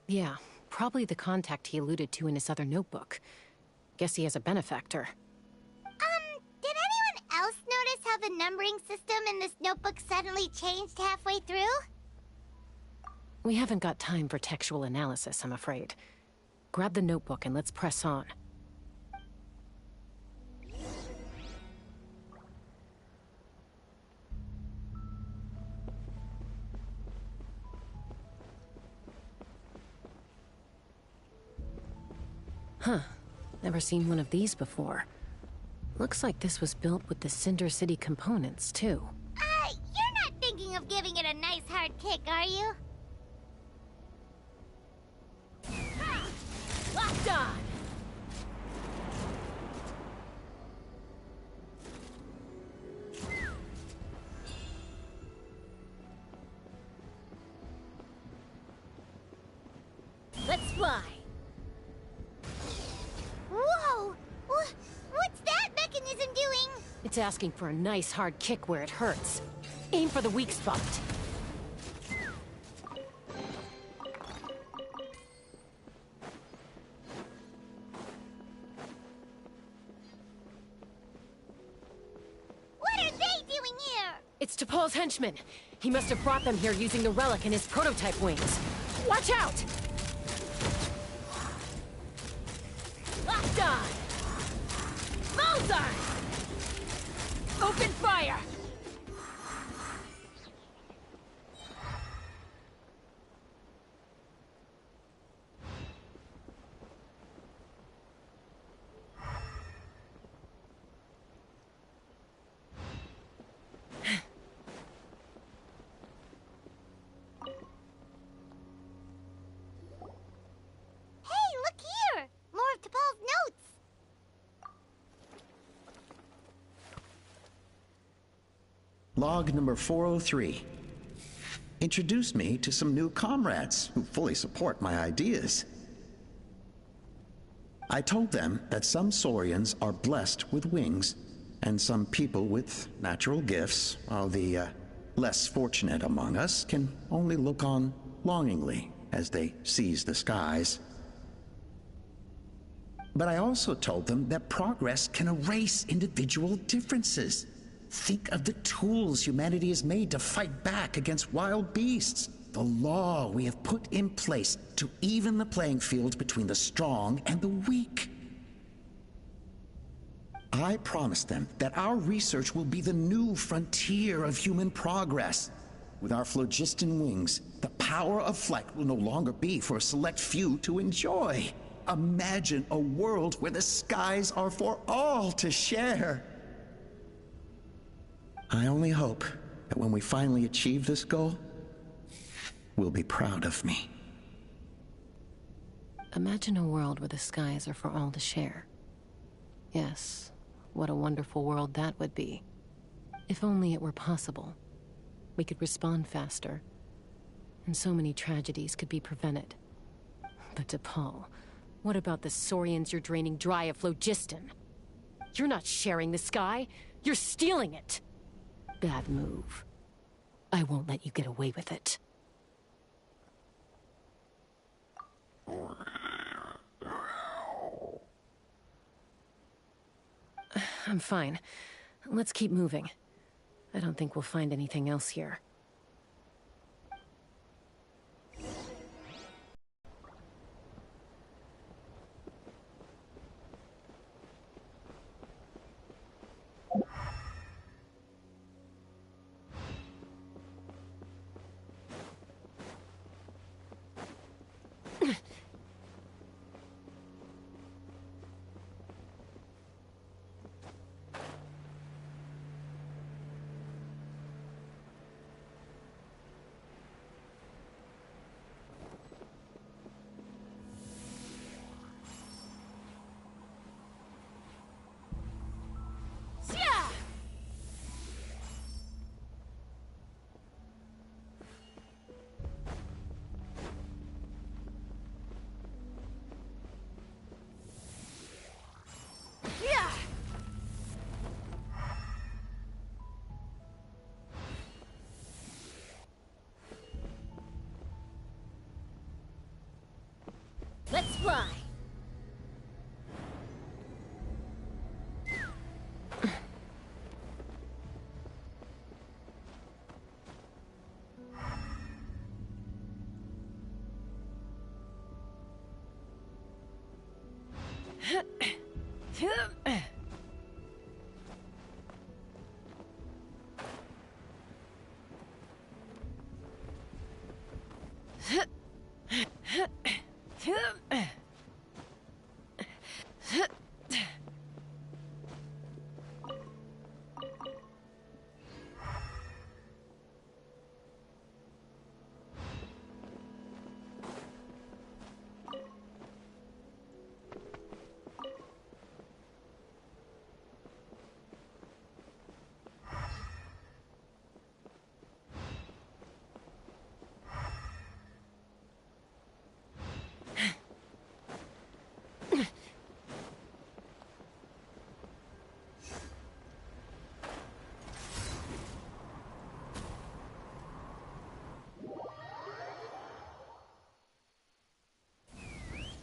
Yeah, probably the contact he alluded to in his other notebook. Guess he has a benefactor. Did anyone else notice how the numbering system in this notebook suddenly changed halfway through? We haven't got time for textual analysis, I'm afraid. Grab the notebook and let's press on. Huh. Never seen one of these before. Looks like this was built with the Cinder City components, too. You're not thinking of giving it a nice hard kick, are you? Locked on! Let's fly! Whoa! What's that mechanism doing? It's asking for a nice hard kick where it hurts. Aim for the weak spot. What are they doing here? It's T'Pol's henchman. He must have brought them here using the relic in his prototype wings. Watch out! Locked on! Bullseye! Open fire! Log number 403. Introduced me to some new comrades who fully support my ideas. I told them that some Saurians are blessed with wings, and some people with natural gifts, while the less fortunate among us can only look on longingly as they seize the skies. But I also told them that progress can erase individual differences. Think of the tools humanity has made to fight back against wild beasts. The law we have put in place to even the playing field between the strong and the weak. I promised them that our research will be the new frontier of human progress. With our phlogiston wings, the power of flight will no longer be for a select few to enjoy. Imagine a world where the skies are for all to share. I only hope that when we finally achieve this goal, we'll be proud of me. Imagine a world where the skies are for all to share. Yes, what a wonderful world that would be. If only it were possible. We could respond faster, and so many tragedies could be prevented. But T'Pol, what about the Saurians you're draining dry of phlogiston? You're not sharing the sky, you're stealing it! Bad move. I won't let you get away with it. I'm fine. Let's keep moving. I don't think we'll find anything else here. Let's fly!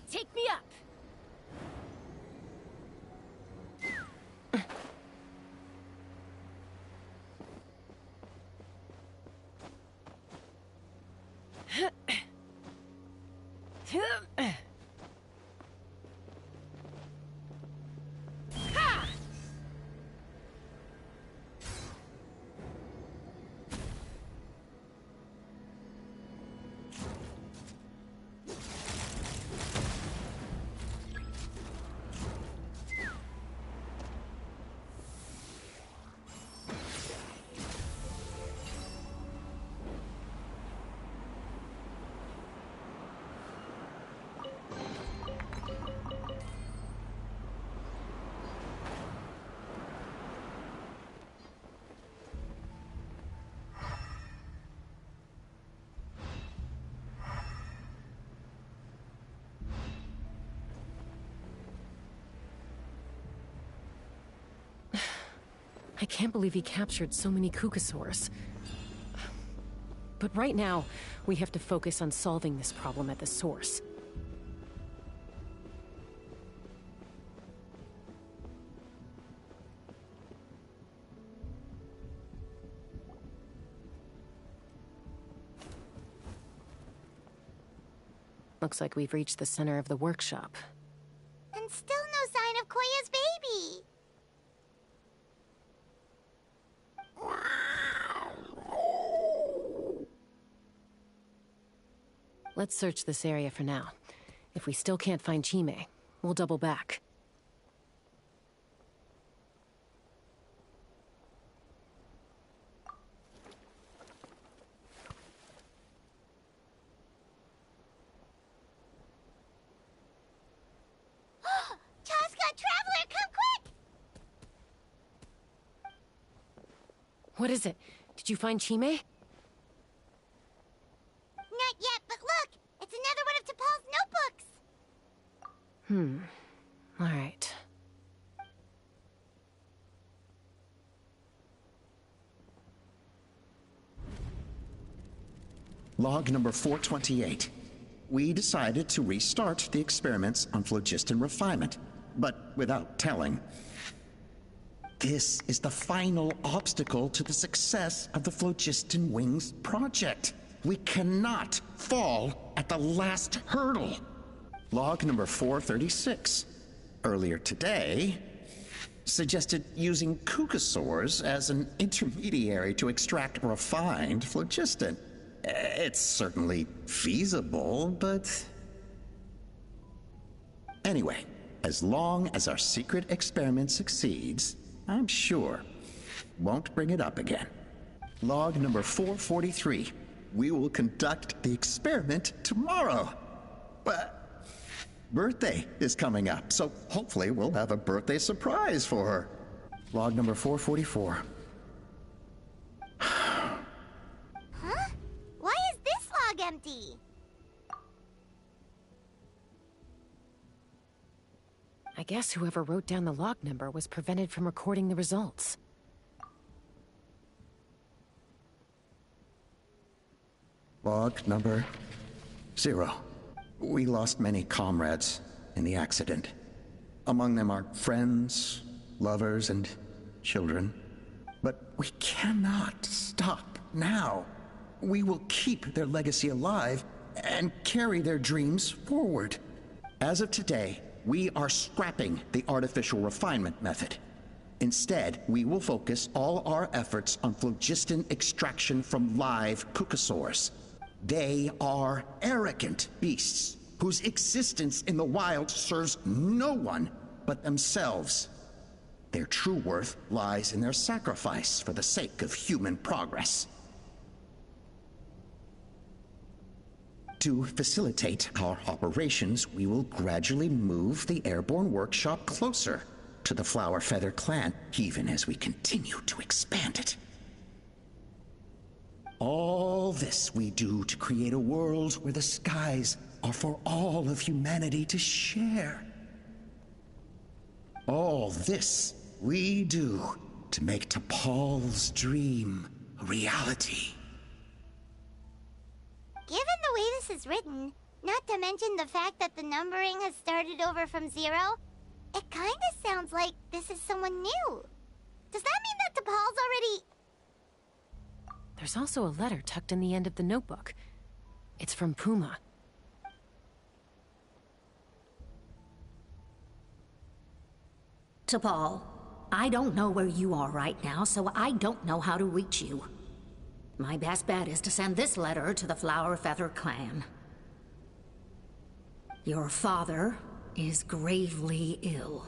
Take me up! I can't believe he captured so many Kukasaurs. But right now, we have to focus on solving this problem at the source. Looks like we've reached the center of the workshop. And still no sign of Koya's baby. Let's search this area for now. If we still can't find Chime, we'll double back. Chasca, Traveler, come quick! What is it? Did you find Chime? Not yet, but look! It's another one of T'Pol's notebooks! All right. Log number 428. We decided to restart the experiments on phlogiston refinement, but without telling. This is the final obstacle to the success of the Phlogiston Wings project. We cannot fall at the last hurdle. Log number 436. Earlier today, suggested using Kukasaurs as an intermediary to extract refined phlogiston. It's certainly feasible, but... Anyway, as long as our secret experiment succeeds, I'm sure won't bring it up again. Log number 443. We will conduct the experiment tomorrow. But birthday is coming up, so hopefully we'll have a birthday surprise for her. Log number 444. Huh? Why is this log empty? I guess whoever wrote down the log number was prevented from recording the results. Log number 0. We lost many comrades in the accident. Among them are friends, lovers, and children. But we cannot stop now. We will keep their legacy alive and carry their dreams forward. As of today, we are scrapping the artificial refinement method. Instead, we will focus all our efforts on phlogiston extraction from live Kukasaurs. They are arrogant beasts whose existence in the wild serves no one but themselves. Their true worth lies in their sacrifice for the sake of human progress. To facilitate our operations, we will gradually move the airborne workshop closer to the Flower Feather clan, even as we continue to expand it. All this we do to create a world where the skies are for all of humanity to share. All this we do to make T'Pol's dream a reality. Given the way this is written, not to mention the fact that the numbering has started over from 0, it kinda sounds like this is someone new. Does that mean that T'Pol's already... There's also a letter tucked in the end of the notebook. It's from Puma. T'Pol, I don't know where you are right now, so I don't know how to reach you. My best bet is to send this letter to the Flower Feather clan. Your father is gravely ill.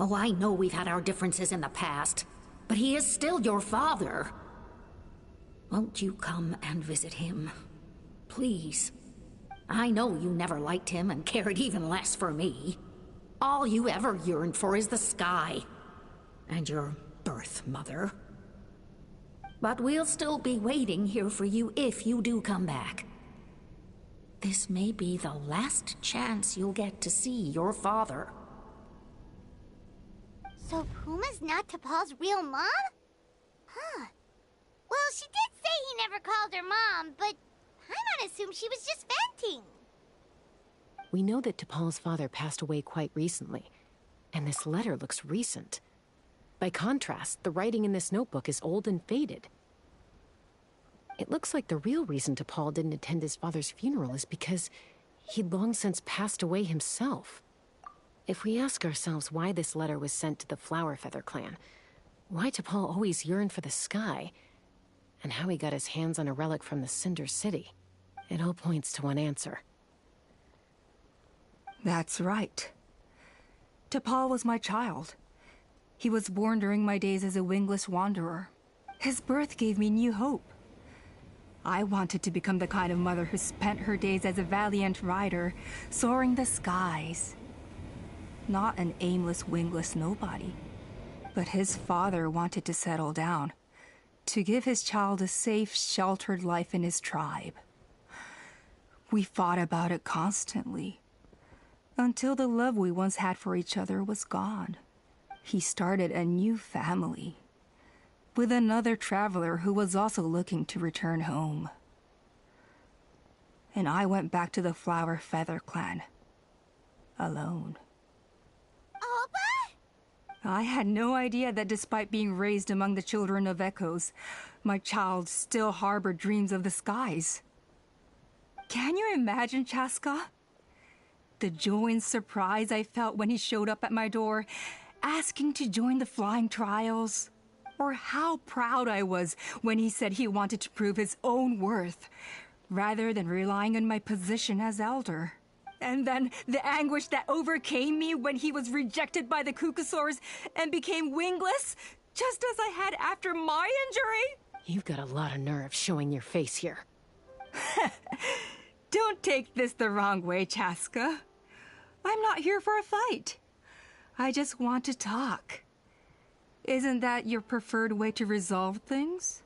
Oh, I know we've had our differences in the past, but he is still your father. Won't you come and visit him? Please. I know you never liked him and cared even less for me. All you ever yearned for is the sky. And your birth mother. But we'll still be waiting here for you if you do come back. This may be the last chance you'll get to see your father. So Puma's not T'Pol's real mom? Huh. Well, she did say he never called her mom, but I'm gonna assume she was just venting. We know that T'Pol's father passed away quite recently, and this letter looks recent. By contrast, the writing in this notebook is old and faded. It looks like the real reason T'Pol didn't attend his father's funeral is because he'd long since passed away himself. If we ask ourselves why this letter was sent to the Flower Feather clan, why T'Pol always yearned for the sky, and how he got his hands on a relic from the Cinder City, it all points to one answer. That's right. T'Pol was my child. He was born during my days as a wingless wanderer. His birth gave me new hope. I wanted to become the kind of mother who spent her days as a valiant rider, soaring the skies. Not an aimless, wingless nobody. But his father wanted to settle down, to give his child a safe, sheltered life in his tribe. We fought about it constantly, until the love we once had for each other was gone. He started a new family, with another traveler who was also looking to return home. And I went back to the Flower Feather clan, alone. Alba? I had no idea that despite being raised among the children of echoes, my child still harbored dreams of the skies. Can you imagine, Chasca? The joy and surprise I felt when he showed up at my door, asking to join the flying trials. Or how proud I was when he said he wanted to prove his own worth, rather than relying on my position as elder. And then the anguish that overcame me when he was rejected by the Cucusaurs and became wingless, just as I had after my injury. You've got a lot of nerve showing your face here. Don't take this the wrong way, Chasca. I'm not here for a fight. I just want to talk. Isn't that your preferred way to resolve things?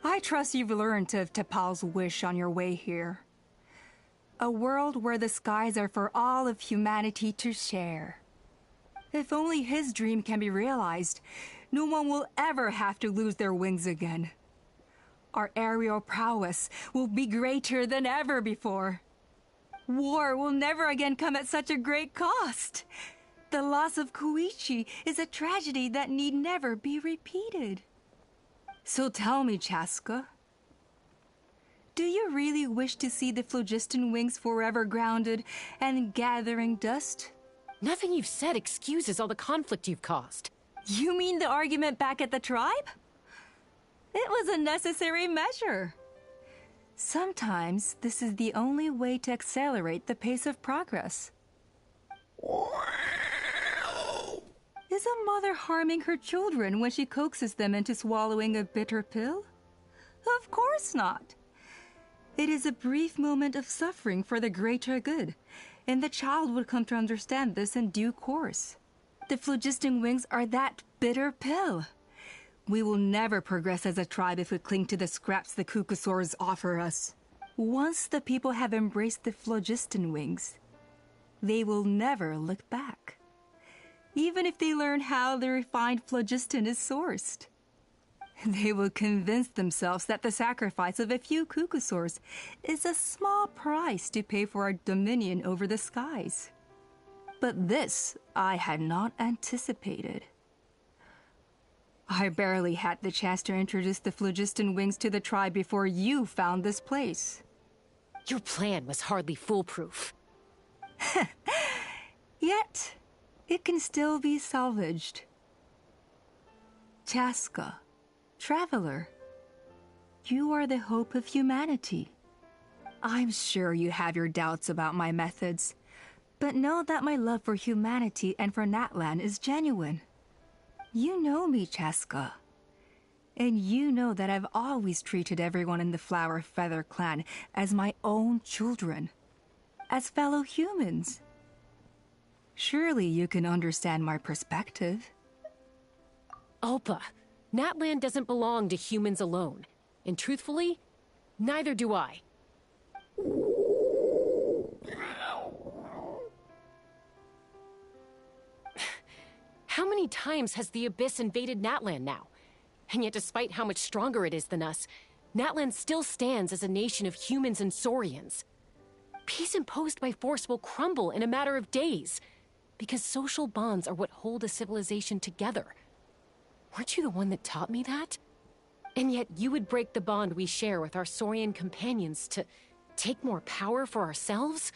I trust you've learned of Tepal's wish on your way here. A world where the skies are for all of humanity to share. If only his dream can be realized, no one will ever have to lose their wings again. Our aerial prowess will be greater than ever before. War will never again come at such a great cost. The loss of Koichi is a tragedy that need never be repeated. So tell me, Chasca, do you really wish to see the phlogiston wings forever grounded and gathering dust? Nothing you've said excuses all the conflict you've caused. You mean the argument back at the tribe? It was a necessary measure. Sometimes this is the only way to accelerate the pace of progress. Is a mother harming her children when she coaxes them into swallowing a bitter pill? Of course not. It is a brief moment of suffering for the greater good, and the child would come to understand this in due course. The phlogiston wings are that bitter pill. We will never progress as a tribe if we cling to the scraps the Cucusaurs offer us. Once the people have embraced the phlogiston wings, they will never look back. Even if they learn how the refined phlogiston is sourced. They will convince themselves that the sacrifice of a few Cucusaurs is a small price to pay for our dominion over the skies. But this I had not anticipated. I barely had the chance to introduce the phlogiston wings to the tribe before you found this place. Your plan was hardly foolproof. Yet, it can still be salvaged. Chasca, traveler, you are the hope of humanity. I'm sure you have your doubts about my methods, but know that my love for humanity and for Natlan is genuine. You know me, Chasca, and you know that I've always treated everyone in the Flower Feather clan as my own children, as fellow humans. Surely you can understand my perspective. Alpa, Natlan doesn't belong to humans alone. And truthfully, neither do I. How many times has the Abyss invaded Natlan now? And yet despite how much stronger it is than us, Natlan still stands as a nation of humans and Saurians. Peace imposed by force will crumble in a matter of days, because social bonds are what hold a civilization together. Weren't you the one that taught me that? And yet you would break the bond we share with our Saurian companions to take more power for ourselves?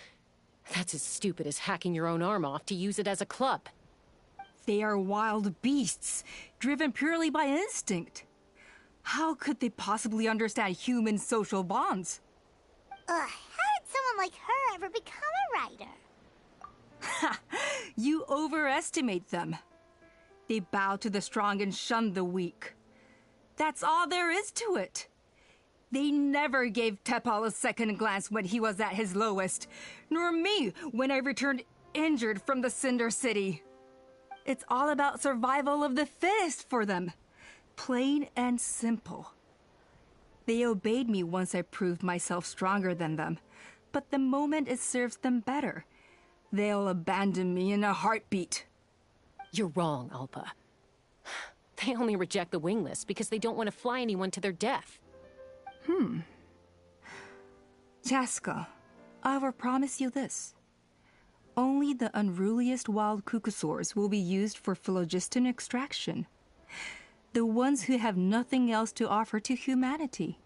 That's as stupid as hacking your own arm off to use it as a club. They are wild beasts, driven purely by instinct. How could they possibly understand human social bonds? How did someone like her ever become a writer? Ha! You overestimate them. They bow to the strong and shun the weak. That's all there is to it. They never gave Tepal a second glance when he was at his lowest, nor me when I returned injured from the Cinder City. It's all about survival of the fittest for them. Plain and simple. They obeyed me once I proved myself stronger than them, but the moment it serves them better, they'll abandon me in a heartbeat. You're wrong, Alpa. They only reject the wingless because they don't want to fly anyone to their death. Chasca, I will promise you this. only the unruliest wild cucosaurs will be used for phlogiston extraction. The ones who have nothing else to offer to humanity.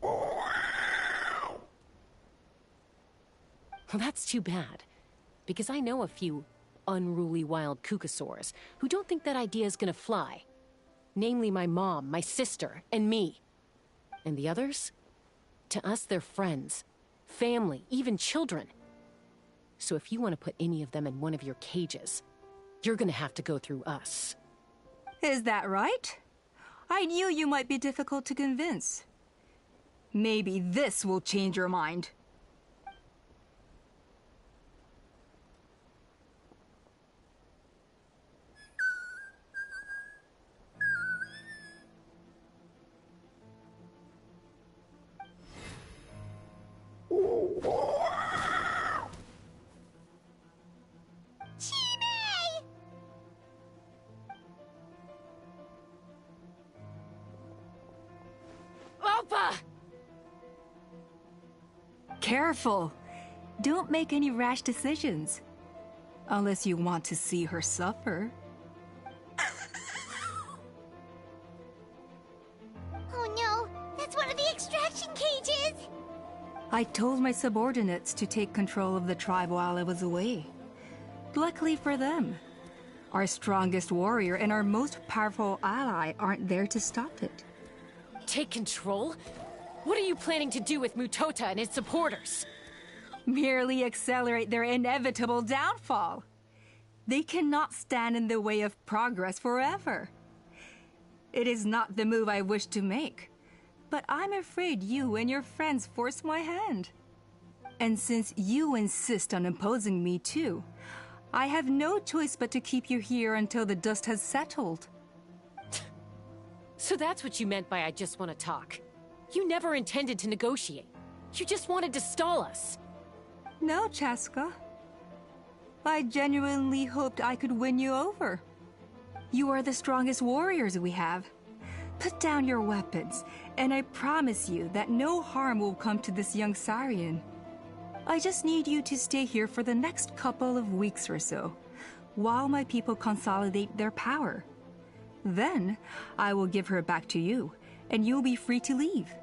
Well, that's too bad. Because I know a few unruly wild cucosaurs who don't think that idea is gonna fly. Namely my mom, my sister, and me. And the others? To us, they're friends, family, even children. So if you want to put any of them in one of your cages, you're gonna have to go through us. Is that right? I knew you might be difficult to convince. Maybe this will change your mind. Opa! Careful! Don't make any rash decisions. Unless you want to see her suffer. Oh no, that's one of the extraction cages! I told my subordinates to take control of the tribe while I was away. Luckily for them, our strongest warrior and our most powerful ally aren't there to stop it. Take control? What are you planning to do with Mutota and his supporters? Merely accelerate their inevitable downfall. They cannot stand in the way of progress forever. It is not the move I wish to make, but I'm afraid you and your friends force my hand. And since you insist on imposing me too, I have no choice but to keep you here until the dust has settled. So that's what you meant by I just want to talk. You never intended to negotiate. You just wanted to stall us. No, Chasca. I genuinely hoped I could win you over. You are the strongest warriors we have. Put down your weapons, and I promise you that no harm will come to this young Saurian. I just need you to stay here for the next couple of weeks or so, while my people consolidate their power. Then, I will give her back to you, and you'll be free to leave.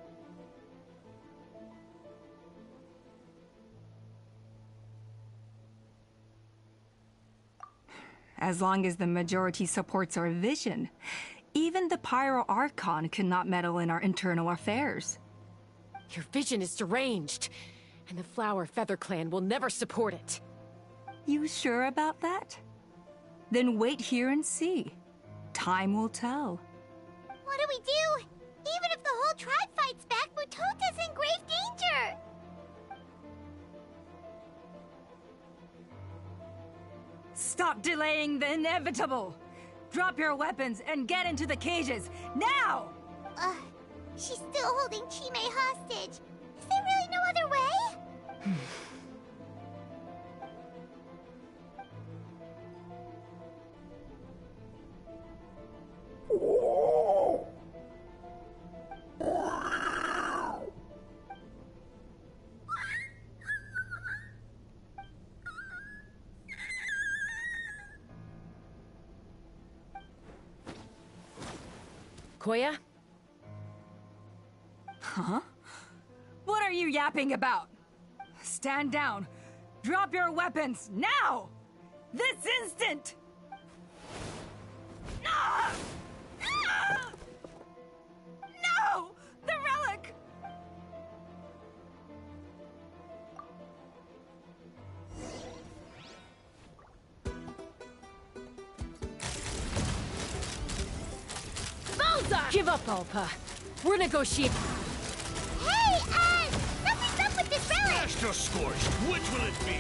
As long as the majority supports our vision, even the Pyro Archon cannot meddle in our internal affairs. Your vision is deranged, and the Flower Feather Clan will never support it. You sure about that? Then wait here and see. Time will tell. What do we do? Even if the whole tribe fights back, Mutota's in grave danger! Stop delaying the inevitable! Drop your weapons and get into the cages, now! She's still holding Chime hostage. Is there really no other way? Koya? Huh? What are you yapping about? Stand down. Drop your weapons, now! This instant! Ah! Ah! No! The relic! Bullseye! Give up, Alpa. We're negotiating. Hey, something's up with this relic! Blast or scorched, which will it be?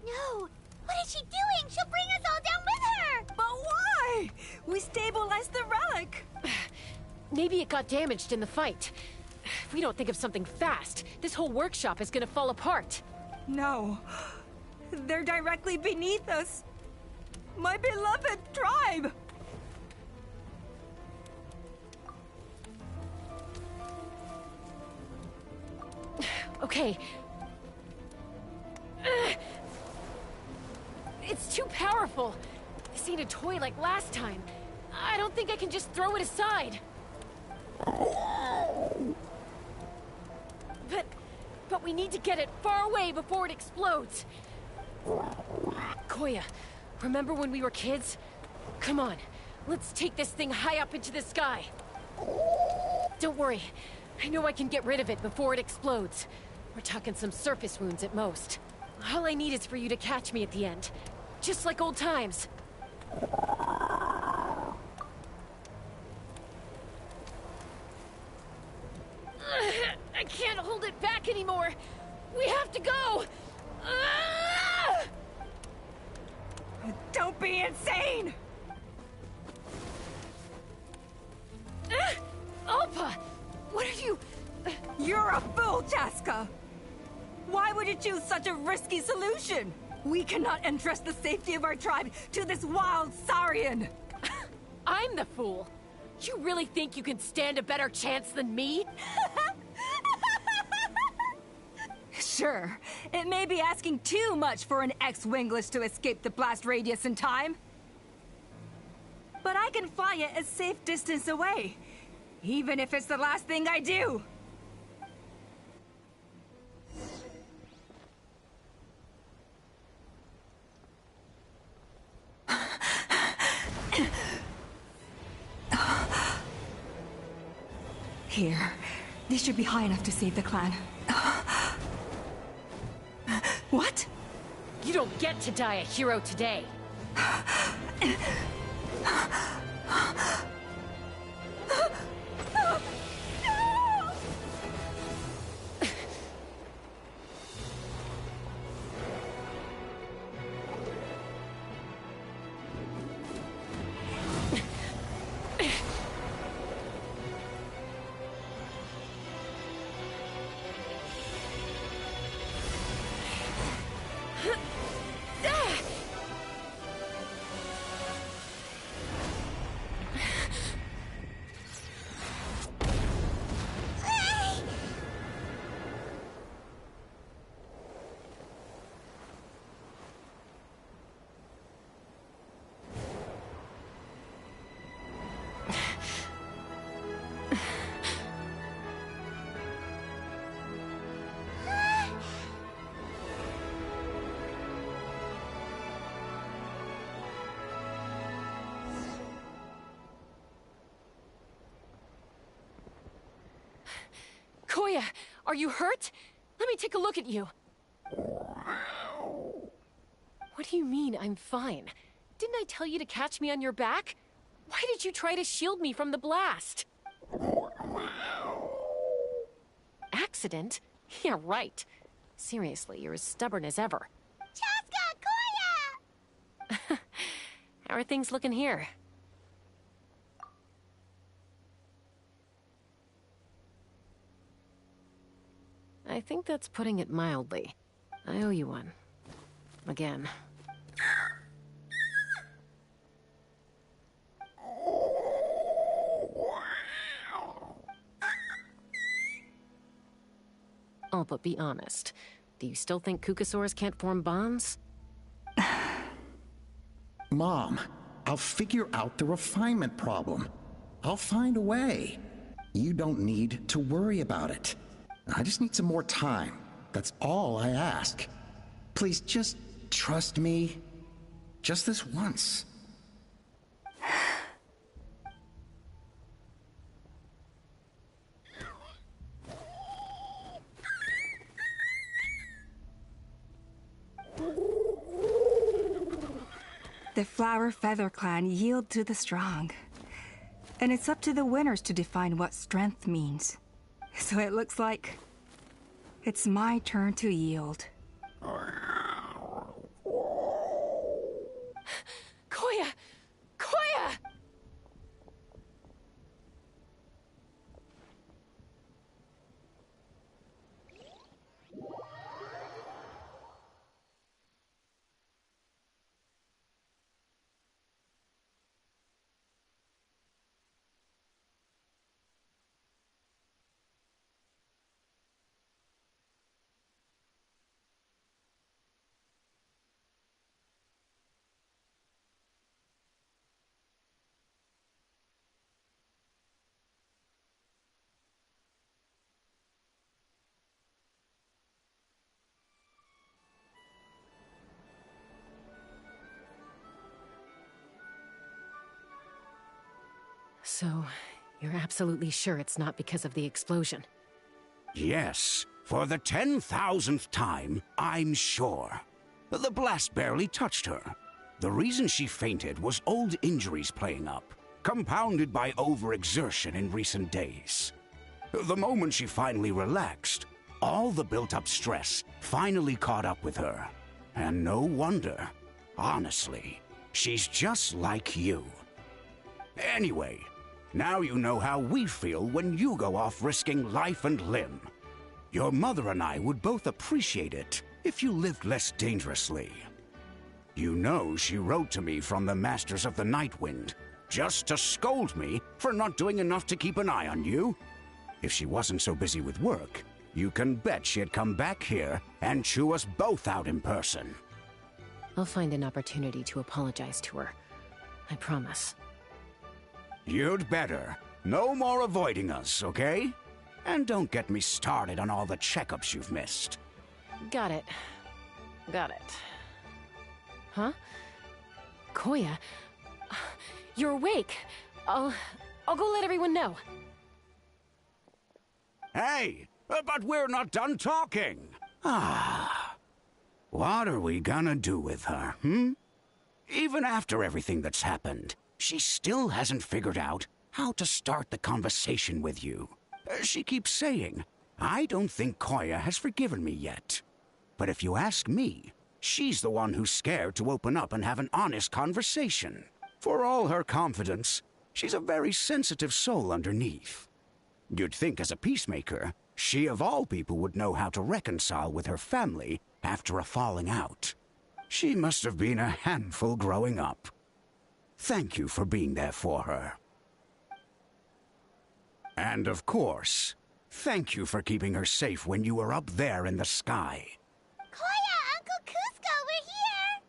No! What is she doing? She'll bring us all down with her! But why? We stabilized the it got damaged in the fight. If we don't think of something fast, this whole workshop is gonna fall apart. No. They're directly beneath us. My beloved tribe! Okay. It's too powerful. This ain't a toy like last time. I don't think I can just throw it aside. But we need to get it far away before it explodes. Koya, remember when we were kids? Come on, let's take this thing high up into the sky. Don't worry, I know I can get rid of it before it explodes. We're talking some surface wounds at most. All I need is for you to catch me at the end. Just like old times. I can't hold it back anymore. We have to go. Don't be insane! Alpa! What are you... You're a fool, Chasca! Why would you choose such a risky solution? We cannot entrust the safety of our tribe to this wild Saurian! I'm the fool. You really think you can stand a better chance than me? Sure, it may be asking too much for an ex-wingless to escape the blast radius in time. But I can fly it a safe distance away, even if it's the last thing I do. Here, this should be high enough to save the clan. What? You don't get to die a hero today. Koya, are you hurt? Let me take a look at you. What do you mean, I'm fine? Didn't I tell you to catch me on your back? Why did you try to shield me from the blast? Accident? Yeah, right. Seriously, you're as stubborn as ever. Chasca! Koya! How are things looking here? I think that's putting it mildly. I owe you one. Again. Oh, but be honest. Do you still think Kukasaurs can't form bonds? Mom, I'll figure out the refinement problem. I'll find a way. You don't need to worry about it. I just need some more time. That's all I ask. Please just trust me. Just this once. The Flower Feather Clan yield to the strong. And it's up to the winners to define what strength means. So it looks like it's my turn to yield. Koya! Koya! So, you're absolutely sure it's not because of the explosion? Yes, for the 10,000th time, I'm sure. The blast barely touched her. The reason she fainted was old injuries playing up, compounded by overexertion in recent days. The moment she finally relaxed, all the built-up stress finally caught up with her. And no wonder. Honestly, she's just like you. Anyway, now you know how we feel when you go off risking life and limb. Your mother and I would both appreciate it if you lived less dangerously. You know she wrote to me from the Masters of the Night Wind, just to scold me for not doing enough to keep an eye on you. If she wasn't so busy with work, you can bet she'd come back here and chew us both out in person. I'll find an opportunity to apologize to her. I promise. You'd better. No more avoiding us, okay? And don't get me started on all the checkups you've missed. Got it. Got it. Huh? Koya, you're awake. I'll go let everyone know. Hey, but we're not done talking. What are we gonna do with her, Even after everything that's happened, she still hasn't figured out how to start the conversation with you. She keeps saying, I don't think Koya has forgiven me yet. But if you ask me, she's the one who's scared to open up and have an honest conversation. For all her confidence, she's a very sensitive soul underneath. You'd think as a peacemaker, she of all people would know how to reconcile with her family after a falling out. She must have been a handful growing up. Thank you for being there for her. And of course, thank you for keeping her safe when you were up there in the sky. Koya, Uncle Cusco, we're here!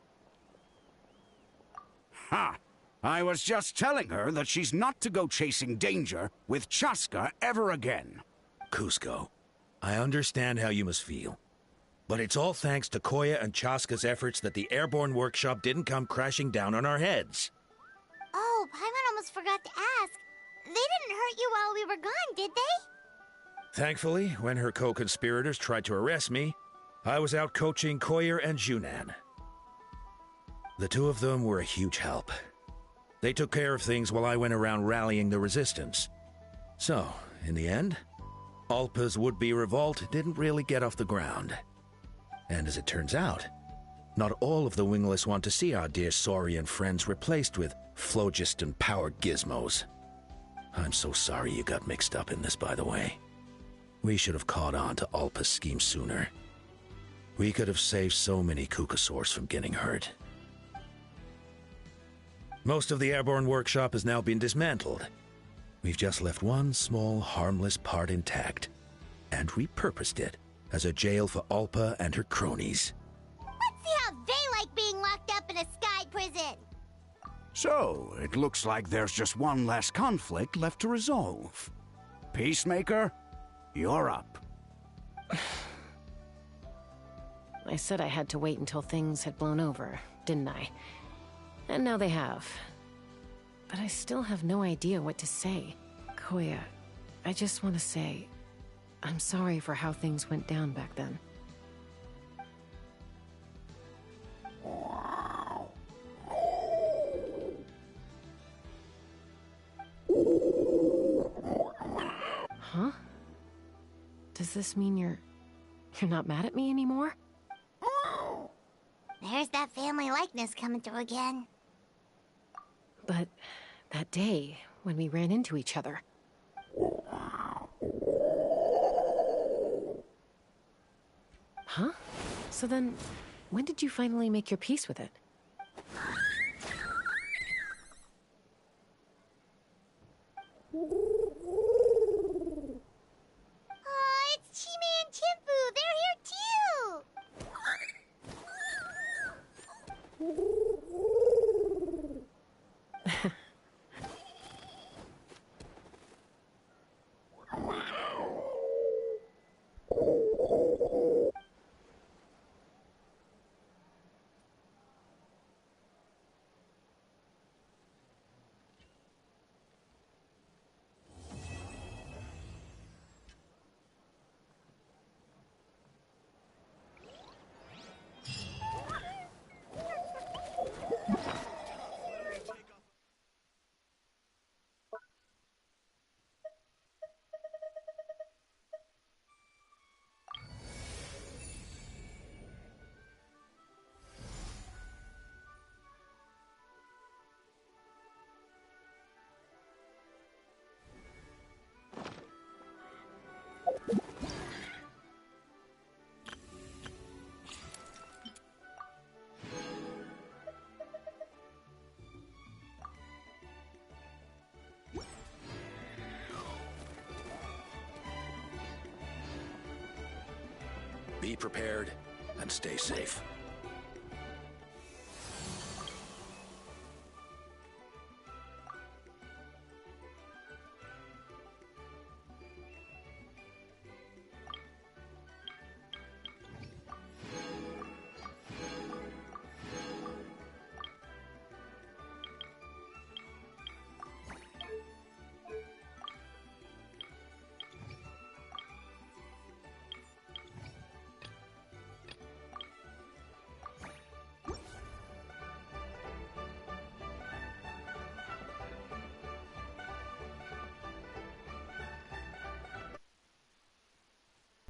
Ha! I was just telling her that she's not to go chasing danger with Chasca ever again. Cusco, I understand how you must feel. But it's all thanks to Koya and Chasca's efforts that the airborne workshop didn't come crashing down on our heads. Oh, Paimon almost forgot to ask. They didn't hurt you while we were gone, did they? Thankfully, when her co-conspirators tried to arrest me, I was out coaching Koyer and Junan. The two of them were a huge help. They took care of things while I went around rallying the resistance. So, in the end, Alpa's would-be revolt didn't really get off the ground. And as it turns out, not all of the wingless want to see our dear Saurian friends replaced with phlogiston-powered gizmos. I'm so sorry you got mixed up in this, by the way. We should have caught on to Alpa's scheme sooner. We could have saved so many Kukasaurs from getting hurt. Most of the airborne workshop has now been dismantled. We've just left one small, harmless part intact, and repurposed it as a jail for Alpa and her cronies. Let's see how they like being locked up in a sky prison! So, it looks like there's just one last conflict left to resolve. Peacemaker, you're up. I said I had to wait until things had blown over, didn't I? And now they have. But I still have no idea what to say. Koya, I just want to say, I'm sorry for how things went down back then. Huh? Does this mean you're not mad at me anymore? There's that family likeness coming through again. But that day, when we ran into each other... Huh? So then, when did you finally make your peace with it? Aw, it's Chime and Chimpu! They're here too! Be prepared and stay safe.